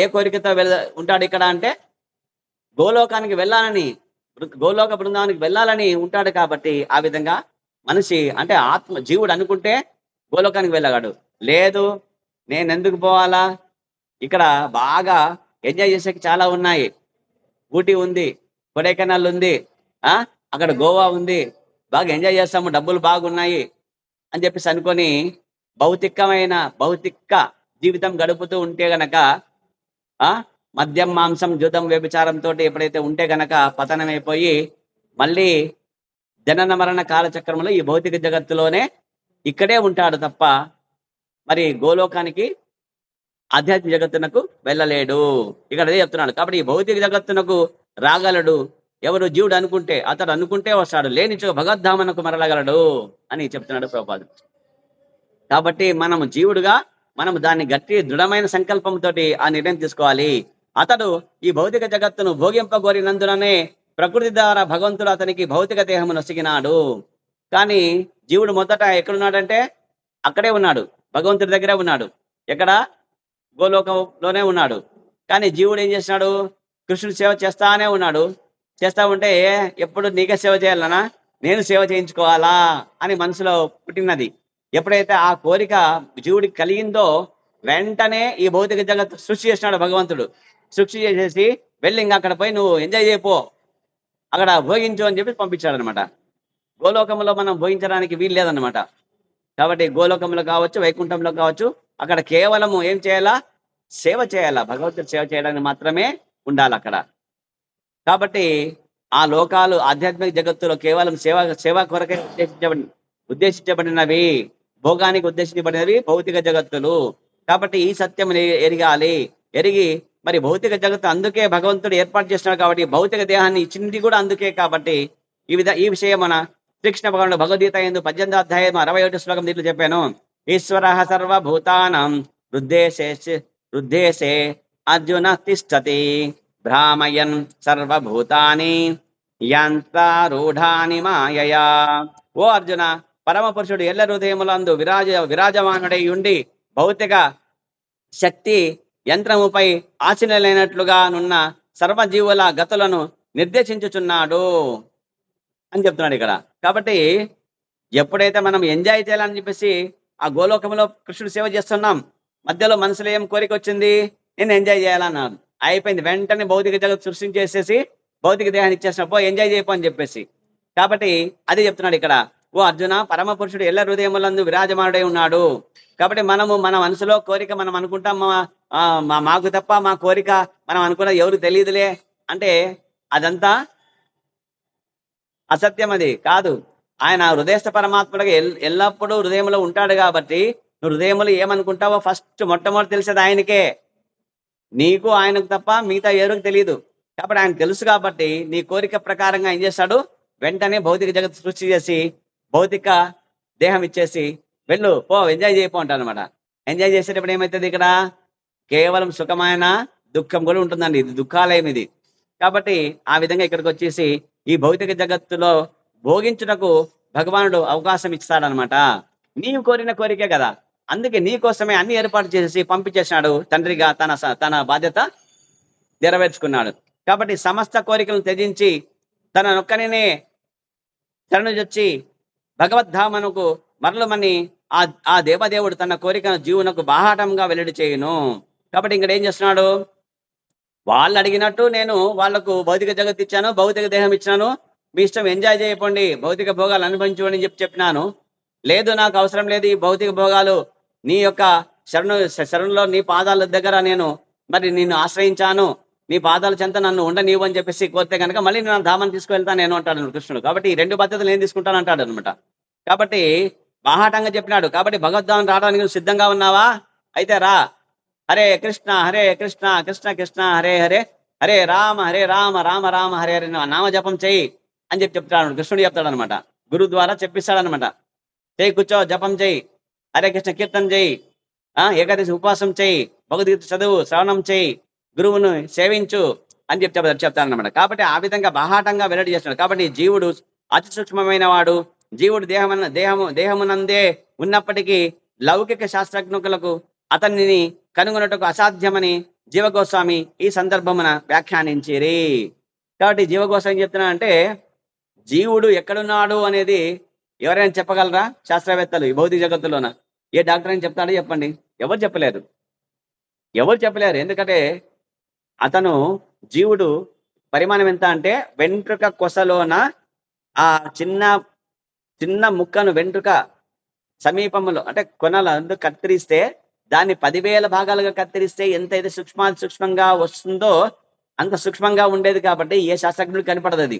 ఏ కోరికతో ఉంటాడు ఇక్కడ అంటే గోలోకానికి వెళ్ళాలని, గోలోక బృందానికి వెళ్ళాలని ఉంటాడు. కాబట్టి ఆ విధంగా మనిషి అంటే జీవుడు అనుకుంటే గోలోకానికి వెళ్ళగాడు. లేదు నేను ఎందుకు పోవాలా, ఇక్కడ బాగా ఎంజాయ్ చేసేకి చాలా ఉన్నాయి. ఊటీ ఉంది, కొడైకెనాల్ ఉంది, అక్కడ గోవా ఉంది, బాగా ఎంజాయ్ చేస్తాము, డబ్బులు బాగున్నాయి అని చెప్పేసి అనుకొని భౌతిక జీవితం గడుపుతూ ఉంటే గనక మద్యం మాంసం జూదం వ్యభిచారంతో ఎప్పుడైతే ఉంటే గనక పతనమైపోయి మళ్ళీ జనన మరణ కాలచక్రంలో ఈ భౌతిక జగత్తులోనే ఇక్కడే ఉంటాడు తప్ప మరి గోలోకానికి ఆధ్యాత్మిక జగత్తునకు వెళ్ళలేడు. ఇక్కడ అదే చెప్తున్నాడు. కాబట్టి ఈ భౌతిక జగత్తునకు రాగలడు ఎవరు? జీవుడు అనుకుంటే. అతడు అనుకుంటే వస్తాడు, లేనిచో భగవద్ధామనకు మరలగలడు అని చెప్తున్నాడు ప్రభుపాదుడు. కాబట్టి మనము జీవుడుగా మనం దాన్ని గట్టి దృఢమైన సంకల్పంతో ఆ నిర్ణయం తీసుకోవాలి. అతడు ఈ భౌతిక జగత్తును భోగింపగోరినందుననే ప్రకృతి ద్వారా భగవంతుడు అతనికి భౌతిక దేహము నొసిగినాడు. కానీ జీవుడు మొదట ఎక్కడున్నాడంటే అక్కడే ఉన్నాడు, భగవంతుడి దగ్గరే ఉన్నాడు. ఎక్కడ? గోలోకంలోనే ఉన్నాడు. కానీ జీవుడు ఏం చేస్తున్నాడు? కృష్ణుడు సేవ చేస్తానే ఉన్నాడు. చేస్తా ఉంటే ఎప్పుడు నీకే సేవ చేయాలనా, నేను సేవ చేయించుకోవాలా అని మనసులో పుట్టినది. ఎప్పుడైతే ఆ కోరిక జీవుడికి కలిగిందో వెంటనే ఈ భౌతిక జగత్తు సృష్టి చేసినాడు భగవంతుడు. సృష్టి చేసేసి వెళ్ళి ఇంకా అక్కడ పోయి నువ్వు ఎంజాయ్ చేయపో, అక్కడ భోగించు అని చెప్పి పంపించాడు అనమాట. గోలోకంలో మనం భోగించడానికి వీలు లేదనమాట. కాబట్టి గోలోకంలో కావచ్చు, వైకుంఠంలో కావచ్చు, అక్కడ కేవలము ఏం చేయాలా? సేవ చేయాలా, భగవంతుడు సేవ చేయడానికి మాత్రమే ఉండాలి అక్కడ. కాబట్టి ఆ లోకాలు ఆధ్యాత్మిక జగత్తులో కేవలం సేవ కొరకే ఉద్దేశించబడినవి, భోగానికి ఉద్దేశించబడినవి భౌతిక జగత్తులు. కాబట్టి ఈ సత్యం ఎరిగి మరి భౌతిక జగత్తు అందుకే భగవంతుడు ఏర్పాటు చేస్తున్నాడు. కాబట్టి భౌతిక దేహాన్ని ఇచ్చింది కూడా అందుకే. కాబట్టి ఈ విషయం మన శ్రీకృష్ణ భగవానుడు భగవద్గీత యందు 18వ అధ్యాయం 61వ శ్లోకం దీంట్లో చెప్పాను. ఈశ్వర సర్వభూతానాం హృద్దేశే అర్జున తిష్టతి భ్రామయన్ సర్వభూతాని యంత్రారూఢాని మాయయా. ఓ అర్జున, పరమ పురుషుడు ఎల్ల హృదయములందు విరాజమానుడై ఉండి భౌతిక శక్తి యంత్రముపై ఆశీనులైనట్లుగా నున్న సర్వజీవుల గతులను నిర్దేశించుచున్నాడు అని చెప్తున్నాడు ఇక్కడ. కాబట్టి ఎప్పుడైతే మనం ఎంజాయ్ చేయాలని చెప్పేసి ఆ గోలోకంలో కృష్ణుడు సేవ చేస్తున్నాం, మధ్యలో మనసులో ఏం కోరిక వచ్చింది? నేను ఎంజాయ్ చేయాలన్నాను. అయిపోయింది, వెంటనే భౌతిక జగత్ సృష్టించేసేసి భౌతిక దేహాన్ని ఇచ్చేసినప్పుడు ఎంజాయ్ చేయపో అని చెప్పేసి. కాబట్టి అదే చెప్తున్నాడు ఇక్కడ. ఓ అర్జున, పరమ పురుషుడు ఎల్ల హృదయములందు విరాజమానుడై ఉన్నాడు. కాబట్టి మన మనసులో కోరిక మనం అనుకుంటాం, మాకు తప్ప మా కోరిక మనం అనుకున్న ఎవరు తెలియదులే అంటే అదంతా అసత్యం, అది కాదు. ఆయన హృదయస్థ పరమాత్ముడిగా ఎల్లప్పుడూ హృదయంలో ఉంటాడు కాబట్టి నువ్వు హృదయంలో ఏమనుకుంటావో ఫస్ట్ మొట్టమొదటి తెలిసేది ఆయనకే. నీకు ఆయనకు తప్ప మిగతా ఎవరికి తెలియదు. కాబట్టి ఆయన తెలుసు కాబట్టి నీ కోరిక ప్రకారంగా ఏం చేస్తాడు, వెంటనే భౌతిక జగత్ సృష్టి చేసి భౌతిక దేహం ఇచ్చేసి వెళ్ళు పో ఎంజాయ్ చేయపో అంటారు అనమాట. ఎంజాయ్ చేసేటప్పుడు ఏమవుతుంది, ఇక్కడ కేవలం సుఖమైన దుఃఖం కూడా ఉంటుందండి. ఇది దుఃఖాలయం ఇది. కాబట్టి ఆ విధంగా ఇక్కడికి వచ్చేసి ఈ భౌతిక జగత్తులో భోగించుటకు భగవానుడు అవకాశం ఇస్తాడనమాట. నీవు కోరిన కోరికే కదా, అందుకే నీ కోసమే అన్ని ఏర్పాటు చేసి పంపించేసినాడు తండ్రిగా. తన బాధ్యత నెరవేర్చుకున్నాడు. కాబట్టి సమస్త కోరికలను త్యజించి తన నొక్కనినే శరణుజొచ్చి భగవద్ధామనుకు మరలమని ఆ దేవదేవుడు తన కోరికను జీవునకు బాహాటంగా వెల్లడి చేయును. కాబట్టి ఇక్కడ ఏం చేస్తున్నాడు, వాళ్ళు అడిగినట్టు నేను వాళ్లకు భౌతిక జగత్ ఇచ్చాను, భౌతిక దేహం ఇచ్చాను, మీ ఇష్టం ఎంజాయ్ చేయకండి, భౌతిక భోగాలు అనుభవించమని చెప్పినాను. లేదు నాకు అవసరం లేదు ఈ భౌతిక భోగాలు, నీ యొక్క శరణులో నీ పాదాల దగ్గర నేను మరి నిన్ను ఆశ్రయించాను, నీ పాదాల చెంత నన్ను ఉండనీవు అని చెప్పేసి కోరితే కనుక మళ్ళీ నేను ధామాన్ని తీసుకువెళ్తాను నేను అంటాడు కృష్ణుడు. కాబట్టి ఈ రెండు బాధ్యతలు నేను తీసుకుంటాను అంటాడు అనమాట. కాబట్టి బాహాటంగా చెప్పినాడు. కాబట్టి భగవద్ధామం రావడానికి నువ్వు సిద్ధంగా ఉన్నావా, అయితే రా. హరే కృష్ణ కృష్ణ కృష్ణ హరే హరే, హరే రామ రామ రామ హరే హరే నామ జపం చెయ్యి అని చెప్తాడు కృష్ణుడు. చెప్తాడు అనమాట, గురువు ద్వారా చెప్పిస్తాడనమాట. చేయి కూర్చో, జపం చెయ్యి, హరే కృష్ణ కీర్తన చెయ్యి, ఏకాదశి ఉపవాసం చెయ్యి, భగవద్గీత చదువు, శ్రవణం చెయ్యి, గురువును సేవించు అని చెప్తారనమాట. కాబట్టి ఆ విధంగా బాహాటంగా వెల్లడి చేస్తున్నాడు. కాబట్టి జీవుడు అతి సూక్ష్మమైన వాడు. జీవుడు దేహమునందే ఉన్నప్పటికీ లౌకిక శాస్త్రజ్ఞులకు అతనిని కనుగొనటకు అసాధ్యమని జీవగోస్వామి ఈ సందర్భమున వ్యాఖ్యానించిరి. కాబట్టి జీవగోస్వామి చెప్తున్నా అంటే జీవుడు ఎక్కడున్నాడు అనేది ఎవరైనా చెప్పగలరా శాస్త్రవేత్తలు ఈ భౌతిక జగత్తులోన? ఏ డాక్టర్ అని చెప్తాడో చెప్పండి, ఎవరు చెప్పలేరు. ఎందుకంటే అతను జీవుడు పరిమాణం ఎంత అంటే వెంట్రుక కొసలోన ఆ చిన్న ముక్కను వెంట్రుక సమీపంలో అంటే కొనలు కత్తిరిస్తే దాన్ని 10,000 భాగాలుగా కత్తిరిస్తే ఎంతైతే సూక్ష్మంగా వస్తుందో అంత సూక్ష్మంగా ఉండేది. కాబట్టి ఏ శాస్త్రజ్ఞుడు కనపడదు అది.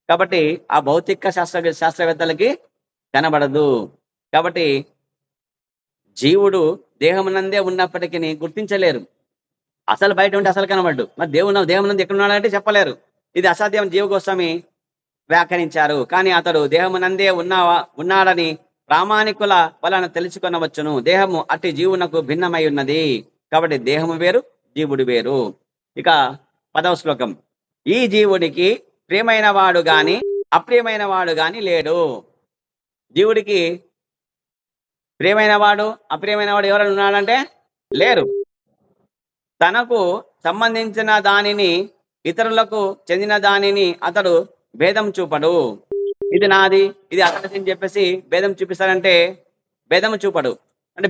కాబట్టి ఆ భౌతిక శాస్త్రవేత్తలకి కనబడదు. కాబట్టి జీవుడు దేహమునందే ఉన్నప్పటికీ గుర్తించలేరు. అసలు బయట ఉంటే అసలు కనబడ్డు, మరి దేహమునందు ఎక్కడున్నాడంటే చెప్పలేరు. ఇది అసాధ్యం జీవగోస్వామి వ్యాఖ్యానించారు. కానీ అతడు దేహమునందే ఉన్నాడని ప్రామాణికుల వలన తెలుసుకొనవచ్చును. దేహము అట్టి జీవునకు భిన్నమై ఉన్నది. కాబట్టి దేహము వేరు, జీవుడు వేరు. ఇక 10వ శ్లోకం, ఈ జీవుడికి ప్రియమైన వాడు గాని అప్రియమైన వాడు గాని లేడు. జీవుడికి ప్రియమైన వాడు అప్రియమైన వాడు ఎవరైనా ఉన్నాడంటే లేరు. తనకు సంబంధించిన దానిని ఇతరులకు చెందిన దానిని అతడు భేదం చూపడు. ఇది నాది ఇది అతని చెప్పేసి భేదం చూపిస్తాడంటే భేదం చూపడు. అంటే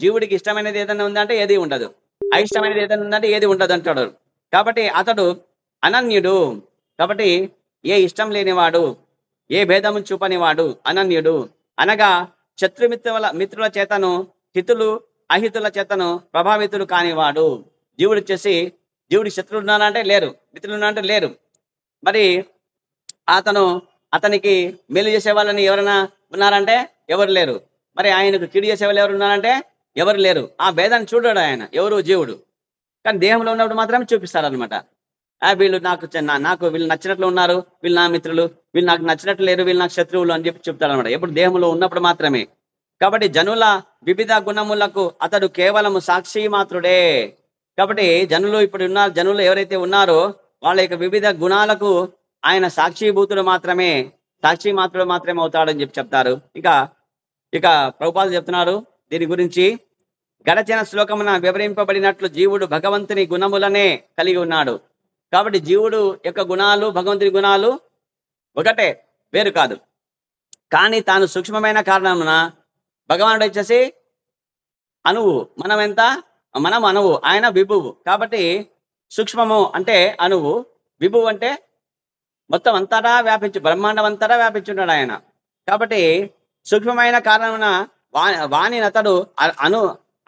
జీవుడికి ఇష్టమైనది ఏదైనా ఉందంటే ఏది ఉండదు, అయిష్టమైనది ఏదైనా ఉందంటే ఏది ఉండదు అంటాడు. కాబట్టి అతడు అనన్యుడు. కాబట్టి ఏ ఇష్టం లేనివాడు, ఏ భేదము చూపనివాడు అనన్యుడు. అనగా మిత్రుల చేతను హితులు అహితుల చేతను ప్రభావితులు కానివాడు. జీవుడు వచ్చేసి జీవుడికి శత్రువులు ఉన్నారంటే లేరు, మిత్రులు ఉన్నారంటే లేరు. మరి అతనికి మేలు చేసే వాళ్ళని ఎవరైనా ఉన్నారంటే ఎవరు లేరు. మరి ఆయనకు కీడు చేసే వాళ్ళు ఎవరు ఉన్నారంటే ఎవరు లేరు. ఆ భేదాన్ని చూడడు ఆయన, ఎవరు జీవుడు. కానీ దేహంలో ఉన్నప్పుడు మాత్రమే చూపిస్తారనమాట. వీళ్ళు వీళ్ళు నచ్చినట్లు ఉన్నారు, వీళ్ళు నా మిత్రులు, వీళ్ళు నాకు నచ్చినట్లు లేరు, వీళ్ళు నాకు శత్రువులు అని చెప్తారు అనమాట. ఎప్పుడు దేహంలో ఉన్నప్పుడు మాత్రమే. కాబట్టి జనుల వివిధ గుణములకు అతడు కేవలము సాక్షి మాత్రుడే. కాబట్టి జనులు ఎవరైతే ఉన్నారో వాళ్ళ యొక్క వివిధ గుణాలకు ఆయన సాక్షిభూతుడు మాత్రమే అవుతాడని చెప్తారు. ఇక ప్రభుపాదులు చెప్తున్నారు దీని గురించి. గడచిన శ్లోకమున వివరింపబడినట్లు జీవుడు భగవంతుని గుణములనే కలిగి ఉన్నాడు. కాబట్టి జీవుడు యొక్క గుణాలు భగవంతుని గుణాలు ఒకటే, వేరు కాదు. కానీ తాను సూక్ష్మమైన కారణమున భగవానుడు వచ్చేసి అణువు, మనం అణువు, ఆయన విభువు. కాబట్టి సూక్ష్మము అంటే అణువు, విభువు అంటే మొత్తం అంతటా బ్రహ్మాండం అంతటా వ్యాపించున్నాడు ఆయన. కాబట్టి సూక్ష్మమైన కారణమున వాణిని అతడు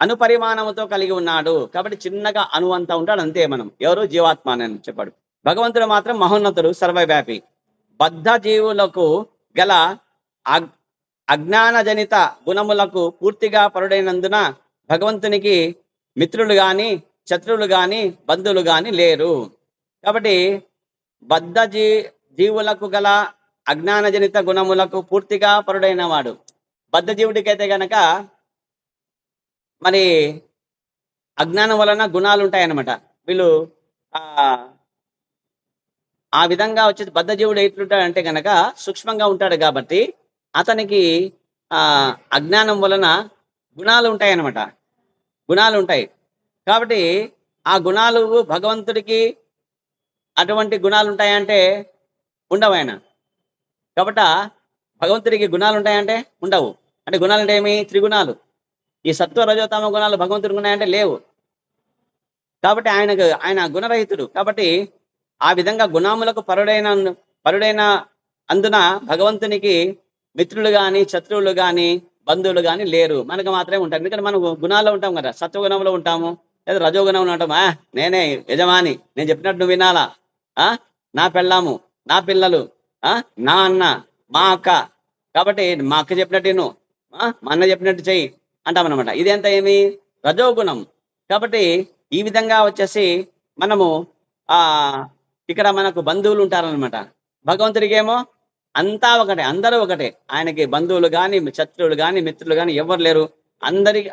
అనుపరిమాణముతో కలిగి ఉన్నాడు. కాబట్టి చిన్నగా అంతా ఉంటాడు అంతే. మనం ఎవరు జీవాత్మ అని చెప్పాడు. భగవంతుడు మాత్రం మహోన్నతుడు, సర్వవ్యాపి. బద్ధ జీవులకు గల అజ్ఞానజనిత గుణములకు పూర్తిగా పరుడైనందున భగవంతునికి మిత్రులు గాని శత్రువులు గాని బంధువులు గాని లేరు. కాబట్టి బద్ధ జీవులకు గల అజ్ఞానజనిత గుణములకు పూర్తిగా పరుడైన వాడు. బద్ధ జీవుడికైతే గనక మరి అజ్ఞానం వలన గుణాలు ఉంటాయన్నమాట. వీళ్ళు ఆ విధంగా వచ్చేసి బద్ధ జీవుడు ఎట్లుంటాడంటే గనక సూక్ష్మంగా ఉంటాడు కాబట్టి అతనికి అజ్ఞానం వలన గుణాలు ఉంటాయన్నమాట. గుణాలు ఉంటాయి కాబట్టి ఆ గుణాలు భగవంతుడికి అటువంటి గుణాలు ఉంటాయంటే ఉండవు ఆయన. కాబట్టి భగవంతుడికి గుణాలు ఉంటాయంటే ఉండవు. అంటే గుణాలు అంటే ఏమి? త్రిగుణాలు. ఈ సత్వ రజోతమ గుణాలు భగవంతుడికి ఉన్నాయంటే లేవు. కాబట్టి ఆయన గుణరహితుడు. కాబట్టి ఆ విధంగా గుణాములకు పరుడైన అందున భగవంతునికి మిత్రులు గాని శత్రువులు గాని బంధువులు గాని లేరు. మనకు మాత్రమే ఉంటారు. ఎందుకంటే మనం గుణాల్లో ఉంటాం కదా, సత్వగుణంలో ఉంటాము లేదా రజోగుణంలో ఉంటాము. నేనే యజమాని, నేను చెప్పినట్టు నువ్వు వినాలా, నా పెళ్ళాము, నా పిల్లలు, నా అన్న, మా అక్క, కాబట్టి మా అక్క చెప్పినట్టు నువ్వు, మా అన్న చెప్పినట్టు చెయ్యి అంటామన్నమాట. ఇదంతా ఏమి? రజోగుణం. కాబట్టి ఈ విధంగా వచ్చేసి మనము ఇక్కడ మనకు బంధువులు ఉంటారనమాట. భగవంతుడికి ఏమో అంతా ఒకటే, అందరూ ఒకటే. ఆయనకి బంధువులు కానీ శత్రువులు కానీ మిత్రులు కానీ ఎవరు లేరు. అందరికి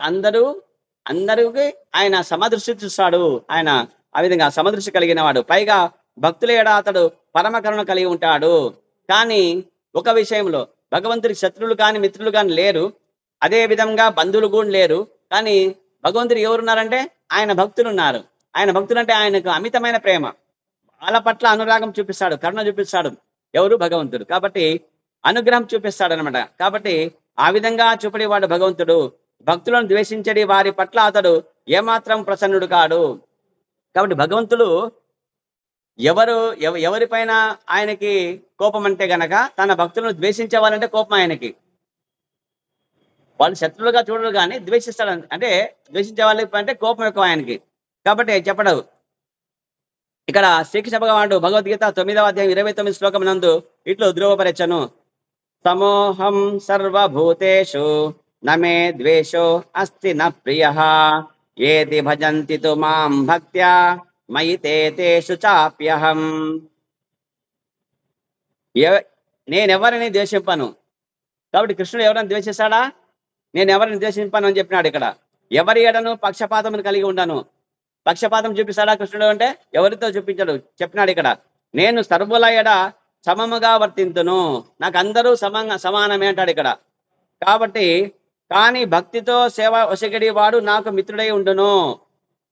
ఆయన సమదృష్టి చూస్తాడు. ఆయన ఆ విధంగా సమదృష్టి కలిగిన వాడు. పైగా భక్తుల ఎడ అతడు పరమ కరుణ కలిగి ఉంటాడు. కానీ ఒక విషయంలో భగవంతుడికి శత్రువులు కానీ మిత్రులు కానీ లేరు, అదే విధంగా బంధువులు కూడా లేరు. కానీ భగవంతుడు ఎవరున్నారంటే ఆయన భక్తులు ఉన్నారు. ఆయన భక్తులు అంటే ఆయనకు అమితమైన ప్రేమ, వాళ్ళ పట్ల అనురాగం చూపిస్తాడు, కరుణ చూపిస్తాడు. ఎవరు? భగవంతుడు. కాబట్టి అనుగ్రహం చూపిస్తాడు అనమాట. కాబట్టి ఆ విధంగా చూపడేవాడు భగవంతుడు. భక్తులను ద్వేషించడి వారి పట్ల అతడు ఏమాత్రం ప్రసన్నుడు కాడు. కాబట్టి భగవంతుడు ఎవరిపైన ఆయనకి కోపం అంటే గనక తన భక్తులను ద్వేషించే వాళ్ళంటే కోపం ఆయనకి. వాళ్ళు శత్రువులుగా చూడరు కానీ ద్వేషిస్తాడు. అంటే ద్వేషించే వాళ్ళకి అంటే కోపం ఎక్కువ ఆయనకి. కాబట్టి చెప్పడు. ఇక్కడ శ్రీకృష్ణ భగవానుడు భగవద్గీత 9వ అధ్యాయం 29 శ్లోకం నందు ఇట్లు ధృవపరచను. సమోహం సర్వభూతేషు నమే ద్వేషో అస్తి న ప్రియః ఏతి భజంతి తు మాం భక్త్యా మయి తేషు చాప్యహం. నేనెవరిని ద్వేషింపను. కాబట్టి కృష్ణుడు ఎవరిని ద్వేషిస్తాడా? నేను ఎవరిని ద్వేషింపను అని చెప్పినాడు. ఇక్కడ ఎవరి ఎడను పక్షపాతం కలిగి ఉండను. పక్షపాతం చూపిస్తాడా కృష్ణుడు అంటే? ఎవరితో చూపించాడు చెప్పినాడు. ఇక్కడ నేను సర్వుల ఎడ సమముగా వర్తింతును, నాకు అందరూ సమానమే అంటాడు ఇక్కడ. కాబట్టి కానీ భక్తితో సేవ ఒసగడి వాడు నాకు మిత్రుడై ఉండును.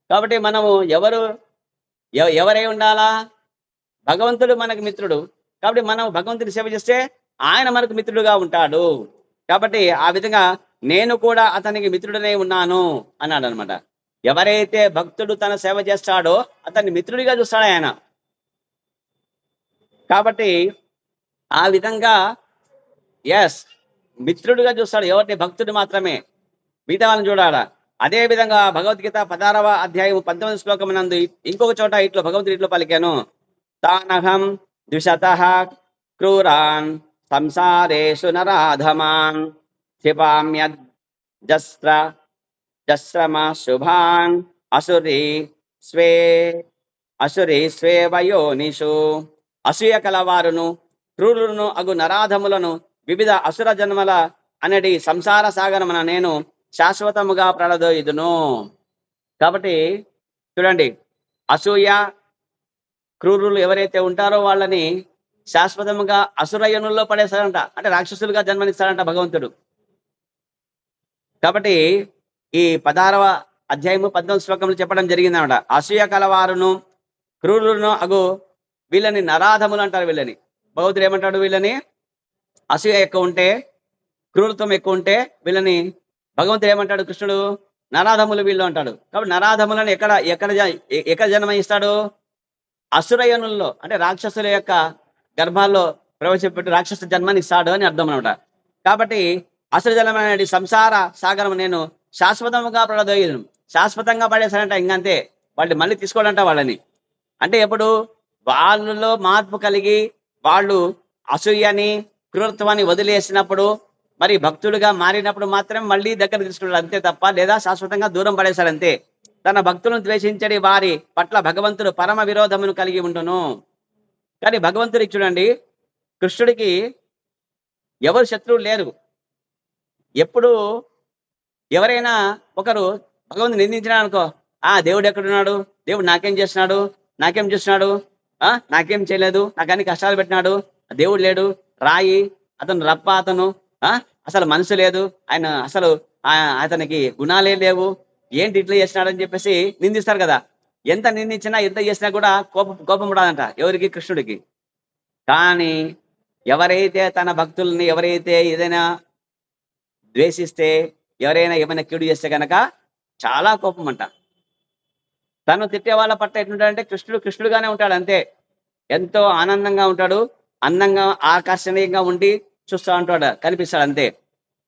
కాబట్టి మనము ఎవరై ఉండాలా? భగవంతుడు మనకు మిత్రుడు. కాబట్టి మనం భగవంతుడి సేవ చేస్తే ఆయన మనకు మిత్రుడుగా ఉంటాడు. కాబట్టి ఆ విధంగా నేను కూడా అతనికి మిత్రుడనే ఉన్నాను అన్నాడు అనమాట. ఎవరైతే భక్తుడు తన సేవ చేస్తాడో అతన్ని మిత్రుడిగా చూస్తాడు ఆయన. కాబట్టి ఆ విధంగా మిత్రుడిగా చూస్తాడు ఎవరిని? భక్తుడు మాత్రమే. మిగతా వాళ్ళని చూడాలా. అదే విధంగా భగవద్గీత 16వ అధ్యాయం 19 శ్లోకం నందు ఇంకొక చోట ఇట్లు భగవంతుడు ఇట్లు పలికాను. తానహం ద్విషతః క్రూరాన్ సంసారేషు నరాధమాన్ క్షిపామ్యజస్రమ శుభాన్ అసురీ స్వేవయోనిషు. అసూయ కలవారును క్రూరులను అగు నరాధములను వివిధ అసుర జన్మల అనేది సంసార సాగరమున నేను శాశ్వతముగా ప్రళదోయుదును. కాబట్టి చూడండి, అసూయ క్రూరులు ఎవరైతే ఉంటారో వాళ్ళని శాశ్వతముగా అసురయనుల్లో పడేస్తాడంట. అంటే రాక్షసులుగా జన్మనిస్తాడంట భగవంతుడు. కాబట్టి ఈ 16వ అధ్యాయము 19 శ్లోకంలో చెప్పడం జరిగిందన్నమాట. అసూయ కలవారును క్రూరులను అగు వీళ్ళని నరాధములు అంటారు. వీళ్ళని భగవంతుడు ఏమంటాడు? వీళ్ళని అసూయ ఎక్కువ ఉంటే, క్రూరత్వం ఎక్కువ ఉంటే వీళ్ళని భగవంతుడు ఏమంటాడు? కృష్ణుడు నరాధములు వీళ్ళు అంటాడు. కాబట్టి నరాధములను ఎక్కడ జన్మ ఇస్తాడు? అసురయనుల్లో, అంటే రాక్షసుల యొక్క గర్భాల్లో ప్రవేశపెట్టి రాక్షస జన్మని ఇస్తాడు అని అర్థం అనమాట. కాబట్టి అసుర జన్మ అనేది సంసార సాగరం నేను శాశ్వతముగా ప్రళదోయుదును. శాశ్వతంగా పడేసాడంట. ఇంకంతే, వాళ్ళు మళ్ళీ తీసుకోవాలంట వాళ్ళని. అంటే ఎప్పుడు వాళ్ళలో మార్పు కలిగి వాళ్ళు అసూయని క్రూరత్వాన్ని వదిలేసినప్పుడు మరి భక్తుడిగా మారినప్పుడు మాత్రం మళ్ళీ దగ్గర తీసుకున్నాడు అంతే తప్ప, లేదా శాశ్వతంగా దూరం పడేశాడు అంతే. తన భక్తులను ద్వేషించడి వారి పట్ల భగవంతుడు పరమ విరోధమును కలిగి ఉండును. కానీ భగవంతుడికి చూడండి, కృష్ణుడికి ఎవరు శత్రువులు లేరు. ఎప్పుడు ఎవరైనా ఒకరు భగవంతుని నిందించినాడు అనుకో, దేవుడు ఎక్కడున్నాడు, దేవుడు నాకేం చేస్తున్నాడు, నాకేం చేస్తున్నాడు, నాకేం చేయలేదు, నాకు అన్ని కష్టాలు పెట్టినాడు, దేవుడు లేడు, రాయి, అతను రప్ప, అతను అసలు మనసు లేదు, ఆయన అసలు అతనికి గుణాలే లేవు, ఏంటి ఇట్లా చేసినాడు అని చెప్పేసి నిందిస్తారు కదా. ఎంత నిందించినా ఎంత చేసినా కూడా కోపం రాదంట ఎవరికి, కృష్ణుడికి. కానీ ఎవరైతే తన భక్తుల్ని ఎవరైతే ఏదైనా ద్వేషిస్తే, ఎవరైనా ఏమైనా కీడు చేస్తే కనుక చాలా కోపం అంట. తను తిట్టే వాళ్ళ పట్ల ఎట్లుంటాడంటే కృష్ణుడుగానే ఉంటాడు అంతే. ఎంతో ఆనందంగా ఉంటాడు, అందంగా ఆకర్షణీయంగా ఉండి చూస్తూ ఉంటాడు, కనిపిస్తాడు అంతే.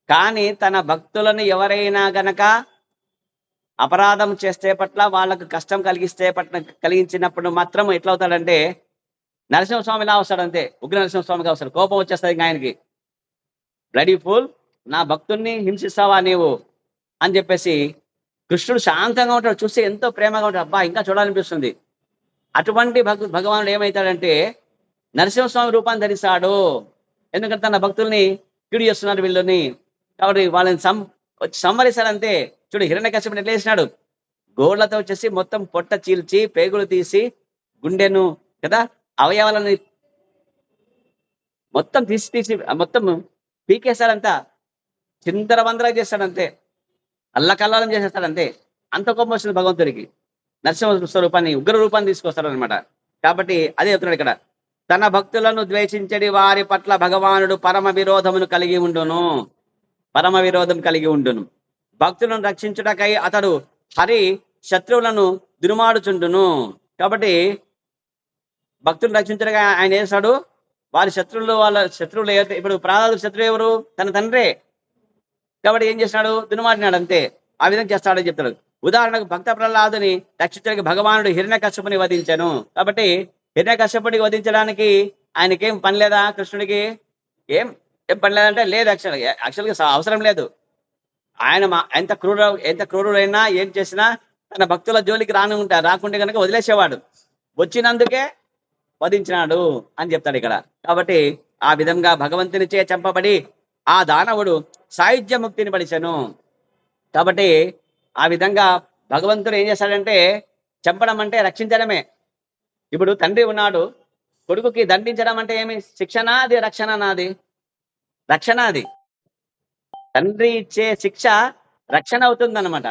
కానీ తన భక్తులను ఎవరైనా గనక అపరాధం చేస్తే పట్ల, వాళ్ళకు కష్టం కలిగించినప్పుడు మాత్రం ఎట్లా అవుతాడంటే నరసింహస్వామిలా వస్తాడు అంతే. ఉగ్ర నరసింహస్వామిగా వస్తాడు. కోపం వచ్చేస్తుంది ఇంకా ఆయనకి. బ్లడీ ఫుల్, నా భక్తుల్ని హింసిస్తావా నీవు అని చెప్పేసి. కృష్ణుడు శాంతంగా ఉంటాడు, చూస్తే ఎంతో ప్రేమగా ఉంటాడు, అబ్బా ఇంకా చూడాలనిపిస్తుంది. అటువంటి భగవానుడు ఏమవుతాడంటే నరసింహస్వామి రూపాన్ని ధరిస్తాడు. ఎందుకంటే తన భక్తుల్ని కీడు చేస్తున్నారు వీళ్ళని, కాబట్టి వాళ్ళని సంహరిస్తాడంతే. చూడు హిరణ్యకశ్యపుని ఎట్లా చేసినాడు, గోళ్లతో వచ్చేసి మొత్తం పొట్ట చీల్చి పేగులు తీసి గుండెను కదా అవయవాలని మొత్తం తీసి మొత్తం పీకేస్తాడంతా, చిందరవందర చేస్తాడంతే, అల్లకల్లాలం చేసేస్తాడంతే. అంత కోపం వస్తుంది భగవంతుడికి. నరసింహ స్వరూపాన్ని, ఉగ్ర రూపాన్ని తీసుకొస్తాడు అనమాట. కాబట్టి అదే చెప్తున్నాడు ఇక్కడ, తన భక్తులను ద్వేషించడి వారి పట్ల భగవానుడు పరమ విరోధమును కలిగి ఉండును. పరమ విరోధం కలిగి ఉండును. భక్తులను రక్షించుటకై అతడు హరి శత్రువులను దుర్మాడుచుండును. కాబట్టి భక్తులను రక్షించడగా ఆయన చేస్తాడు, వాళ్ళ శత్రువులు ఇప్పుడు ప్రాణాలు శత్రువు ఎవరు, తన తండ్రే. కాబట్టి ఏం చేస్తున్నాడు, దుర్మాడినాడు అంతే. ఆ విధంగా చేస్తాడని చెప్తాడు. ఉదాహరణకు భక్త ప్రహ్లాదుని రక్షించడానికి భగవానుడు హిరణ్యకశ్యపుని వధించాను. కాబట్టి హిరణ్యకశ్యపుని వధించడానికి ఆయనకేం పని లేదా, కృష్ణుడికి ఏం పని లేదంటే లేదు. యాక్చువల్గా అవసరం లేదు. ఆయన ఎంత క్రూరుడైనా ఏం చేసినా తన భక్తుల జోలికి రాకుంటే కనుక వదిలేసేవాడు. వచ్చినందుకే వధించినాడు అని చెప్తాడు ఇక్కడ. కాబట్టి ఆ విధంగా భగవంతునిచే చంపబడి ఆ దానవుడు సాయుధ్య ముక్తిని పడిచాను. కాబట్టి ఆ విధంగా భగవంతుడు ఏం చేశాడంటే చంపడం అంటే రక్షించడమే. ఇప్పుడు తండ్రి ఉన్నాడు, కొడుకుకి దండించడం అంటే ఏమి, శిక్షణ అది, రక్షణ నాది, రక్షణ అది. తండ్రి ఇచ్చే శిక్ష రక్షణ అవుతుందన్నమాట.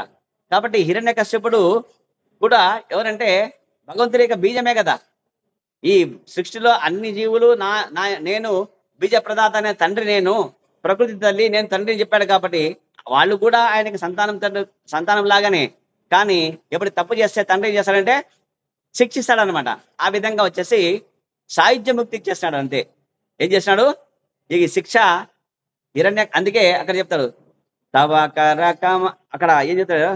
కాబట్టి హిరణ్యకశ్యపుడు కూడా ఎవరంటే భగవంతుడి యొక్క బీజమే కదా. ఈ సృష్టిలో అన్ని జీవులు నేను బీజ ప్రదాత అనే తండ్రి, నేను ప్రకృతి తల్లి, నేను తండ్రిని చెప్పాడు. కాబట్టి వాళ్ళు కూడా ఆయనకి సంతానం లాగానే. కానీ ఎప్పుడు తప్పు చేస్తే తండ్రి ఏం చేస్తాడంటే శిక్షిస్తాడనమాట. ఆ విధంగా వచ్చేసి సాయుధ్య ముక్తి ఇచ్చేస్తున్నాడు అంతే. ఏం చేస్తున్నాడు ఈ శిక్ష అందుకే అక్కడ చెప్తాడు అక్కడ ఏం చెప్తాడు,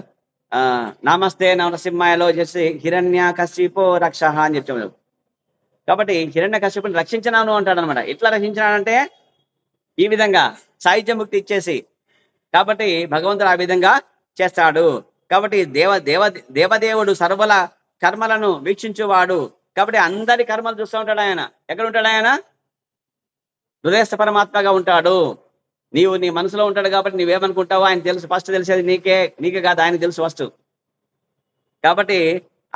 నమస్తే నరసింహాయలో వచ్చేసి హిరణ్యకశిపో రక్ష అని చెప్తాడు. కాబట్టి హిరణ్యకశిపుని రక్షించినాను అంటాడు అనమాట. ఎట్లా రక్షించినాడంటే ఈ విధంగా సాయుధ్య ముక్తి ఇచ్చేసి. కాబట్టి భగవంతుడు ఆ విధంగా చేస్తాడు. కాబట్టి దేవదేవుడు సర్వల కర్మలను వీక్షించువాడు. కాబట్టి అందరి కర్మలు చూస్తూ ఉంటాడు ఆయన. ఎక్కడ ఉంటాడు ఆయన, హృదయస్థ పరమాత్మగా ఉంటాడు. నీవు నీ మనసులో ఉంటాడు కాబట్టి నువ్వేమనుకుంటావో ఆయన తెలుసు. ఫస్ట్ తెలిసేది నీకే కాదు, ఆయన తెలుసు ఫస్ట్. కాబట్టి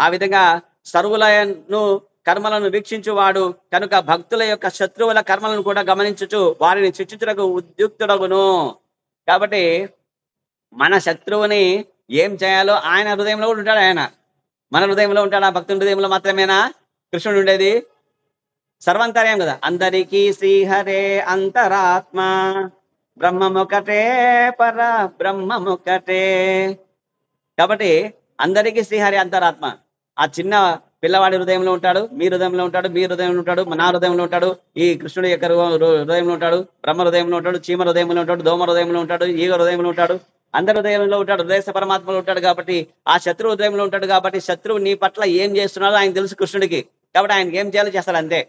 ఆ విధంగా సర్వులను కర్మలను వీక్షించువాడు కనుక భక్తుల యొక్క శత్రువుల కర్మలను కూడా గమనించుచు వారిని శిక్షించుటకు ఉద్యుక్తుడగును. కాబట్టి మన శత్రువుని ఏం చేయాలో ఆయన హృదయంలో కూడా ఉంటాడు. ఆయన మన హృదయంలో ఉంటాడు. ఆ భక్తుని హృదయంలో మాత్రమేనా కృష్ణుడు ఉండేది? సర్వంతర్యం కదా. అందరికీ శ్రీహరే అంతరాత్మ, బ్రహ్మముకటే పర బ్రహ్మముకటే. కాబట్టి అందరికీ శ్రీహరి అంతరాత్మ. ఆ చిన్న పిల్లవాడి హృదయంలో ఉంటాడు, మీ హృదయంలో ఉంటాడు, మీ హృదయంలో ఉంటాడు, నా హృదయంలో ఉంటాడు, ఈ కృష్ణుడి యొక్క హృదయంలో ఉంటాడు, బ్రహ్మ హృదయంలో ఉంటాడు, చీమ హృదయంలో ఉంటాడు, దోమ హృదయంలో ఉంటాడు, ఈగ హృదయంలో ఉంటాడు, అందరి హృదయంలో ఉంటాడు, హృదయ పరమాత్మలో ఉంటాడు. కాబట్టి ఆ శత్రువు హృదయంలో ఉంటాడు. కాబట్టి శత్రువు నీ పట్ల ఏం చేస్తున్నాడో ఆయన తెలుసు కృష్ణుడికి. కాబట్టి ఆయనకి ఏం చేయాలో చేస్తాడు అంతే.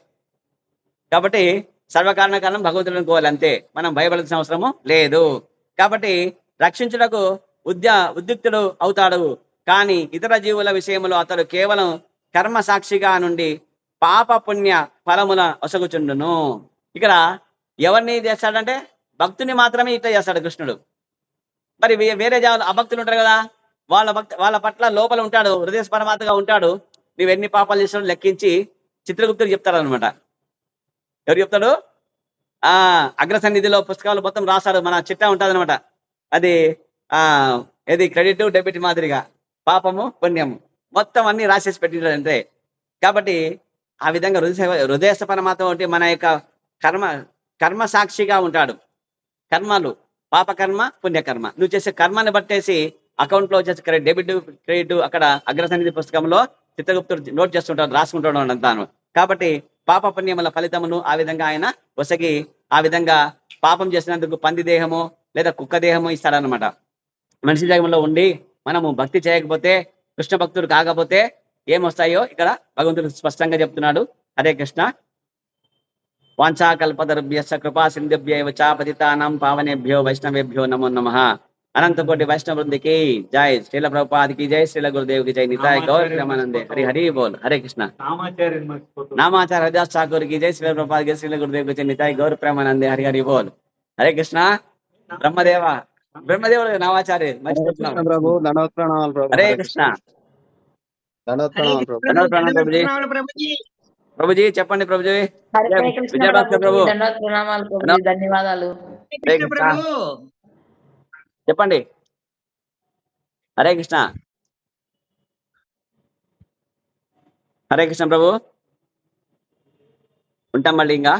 కాబట్టి సర్వకారణ కారణం భగవంతుడు అనుకోవాలి అంతే, మనం భయపడాల్సిన అవసరము లేదు. కాబట్టి రక్షించుటకు ఉద్యుక్తుడు అవుతాడు, కానీ ఇతర జీవుల విషయంలో అతడు కేవలం కర్మ సాక్షిగా నుండి పాప పుణ్య ఫలముల ఒసగుచుండును. ఇక్కడ ఎవరిని చేస్తాడంటే భక్తుని మాత్రమే ఇట్లా చేస్తాడు కృష్ణుడు. మరి వేరే జావులు అభక్తులు ఉంటారు కదా, వాళ్ళ పట్ల లోపల ఉంటాడు, హృదయ పరమాత్మగా ఉంటాడు. నువ్వు ఎన్ని పాపాలు చేసినా లెక్కించి చిత్రగుప్తుడు చెప్తాడు అనమాట. ఎవరు చెప్తాడు? అగ్రసన్నిధిలో పుస్తకాలు మొత్తం రాస్తాడు, మన చిట్టా ఉంటుంది అనమాట. అది ఏది క్రెడిట్ డెబిట్ మాదిరిగా పాపము పుణ్యము మొత్తం అన్ని రాసేసి పెట్టింటాడు అంతే. కాబట్టి ఆ విధంగా హృదయ పరమాత్మ అంటే మన యొక్క కర్మ సాక్షిగా ఉంటాడు. కర్మలు పాపకర్మ పుణ్యకర్మ నువ్వు చేసే కర్మని బట్టేసి అకౌంట్ లో వచ్చేసి డెబిట్ క్రెడిట్ అక్కడ అగ్రసన్నిధి పుస్తకంలో చిత్రగుప్తుడు నోట్ చేస్తుంటాడు, రాసుకుంటాడు అంతాను. కాబట్టి పాప పుణ్యముల ఫలితమును ఆ విధంగా ఆయన ఒసగి ఆ విధంగా పాపం చేసినందుకు పంది దేహము లేదా కుక్క దేహము ఇస్తాడనమాట. మనిషి దేహంలో ఉండి మనము భక్తి చేయకపోతే, కృష్ణ భక్తుడు కాకపోతే ఏమొస్తాయో ఇక్కడ భగవంతుడు స్పష్టంగా చెప్తున్నాడు. హరే కృష్ణ. వాంఛాకల్పతరుభ్యశ్చ కృపా సింధుభ్యైవ చ పతితానాం పావనేభ్యో వైష్ణవేభ్యో నమో నమః. అనంతకోటి వైష్ణవ వృందికి జై. శ్రీల ప్రభుపాదికి జై. శ్రీల గురుదేవ్కి జై. నితాయ్ గౌర్ ప్రేమానందే. హరి హరి బోల్. హరే కృష్ణ. నామాచార్య హరిదాస్ ఠాకూర్ కి జై. శ్రీల ప్రభుపాదికి శ్రీల గురుదేవ్కి జై. నితాయ్ గౌర్ ప్రేమానందే. హరి హరి బోల్. హరే కృష్ణ. బ్రహ్మదేవుడు నామాచార్య మర్చిపోతున్నాం ప్రభు. ధనవత్ ప్రణామాలు ప్రభు. హరే కృష్ణ. ధనవత్ ప్రణామాలు ప్రభు. ధన్యవాదాలు ప్రణామం ప్రభుజీ. ప్రభుజీ చెప్పండి ప్రభుజీ. హరే కృష్ణ విజయభాస్కర్ ప్రభు ప్రణామాలు ప్రభుజీ, ధన్యవాదాలు. హరే కృష్ణ. చెప్పండి. హరే కృష్ణ. హరే కృష్ణ ప్రభు. ఉంటాం మళ్ళీ ఇంకా.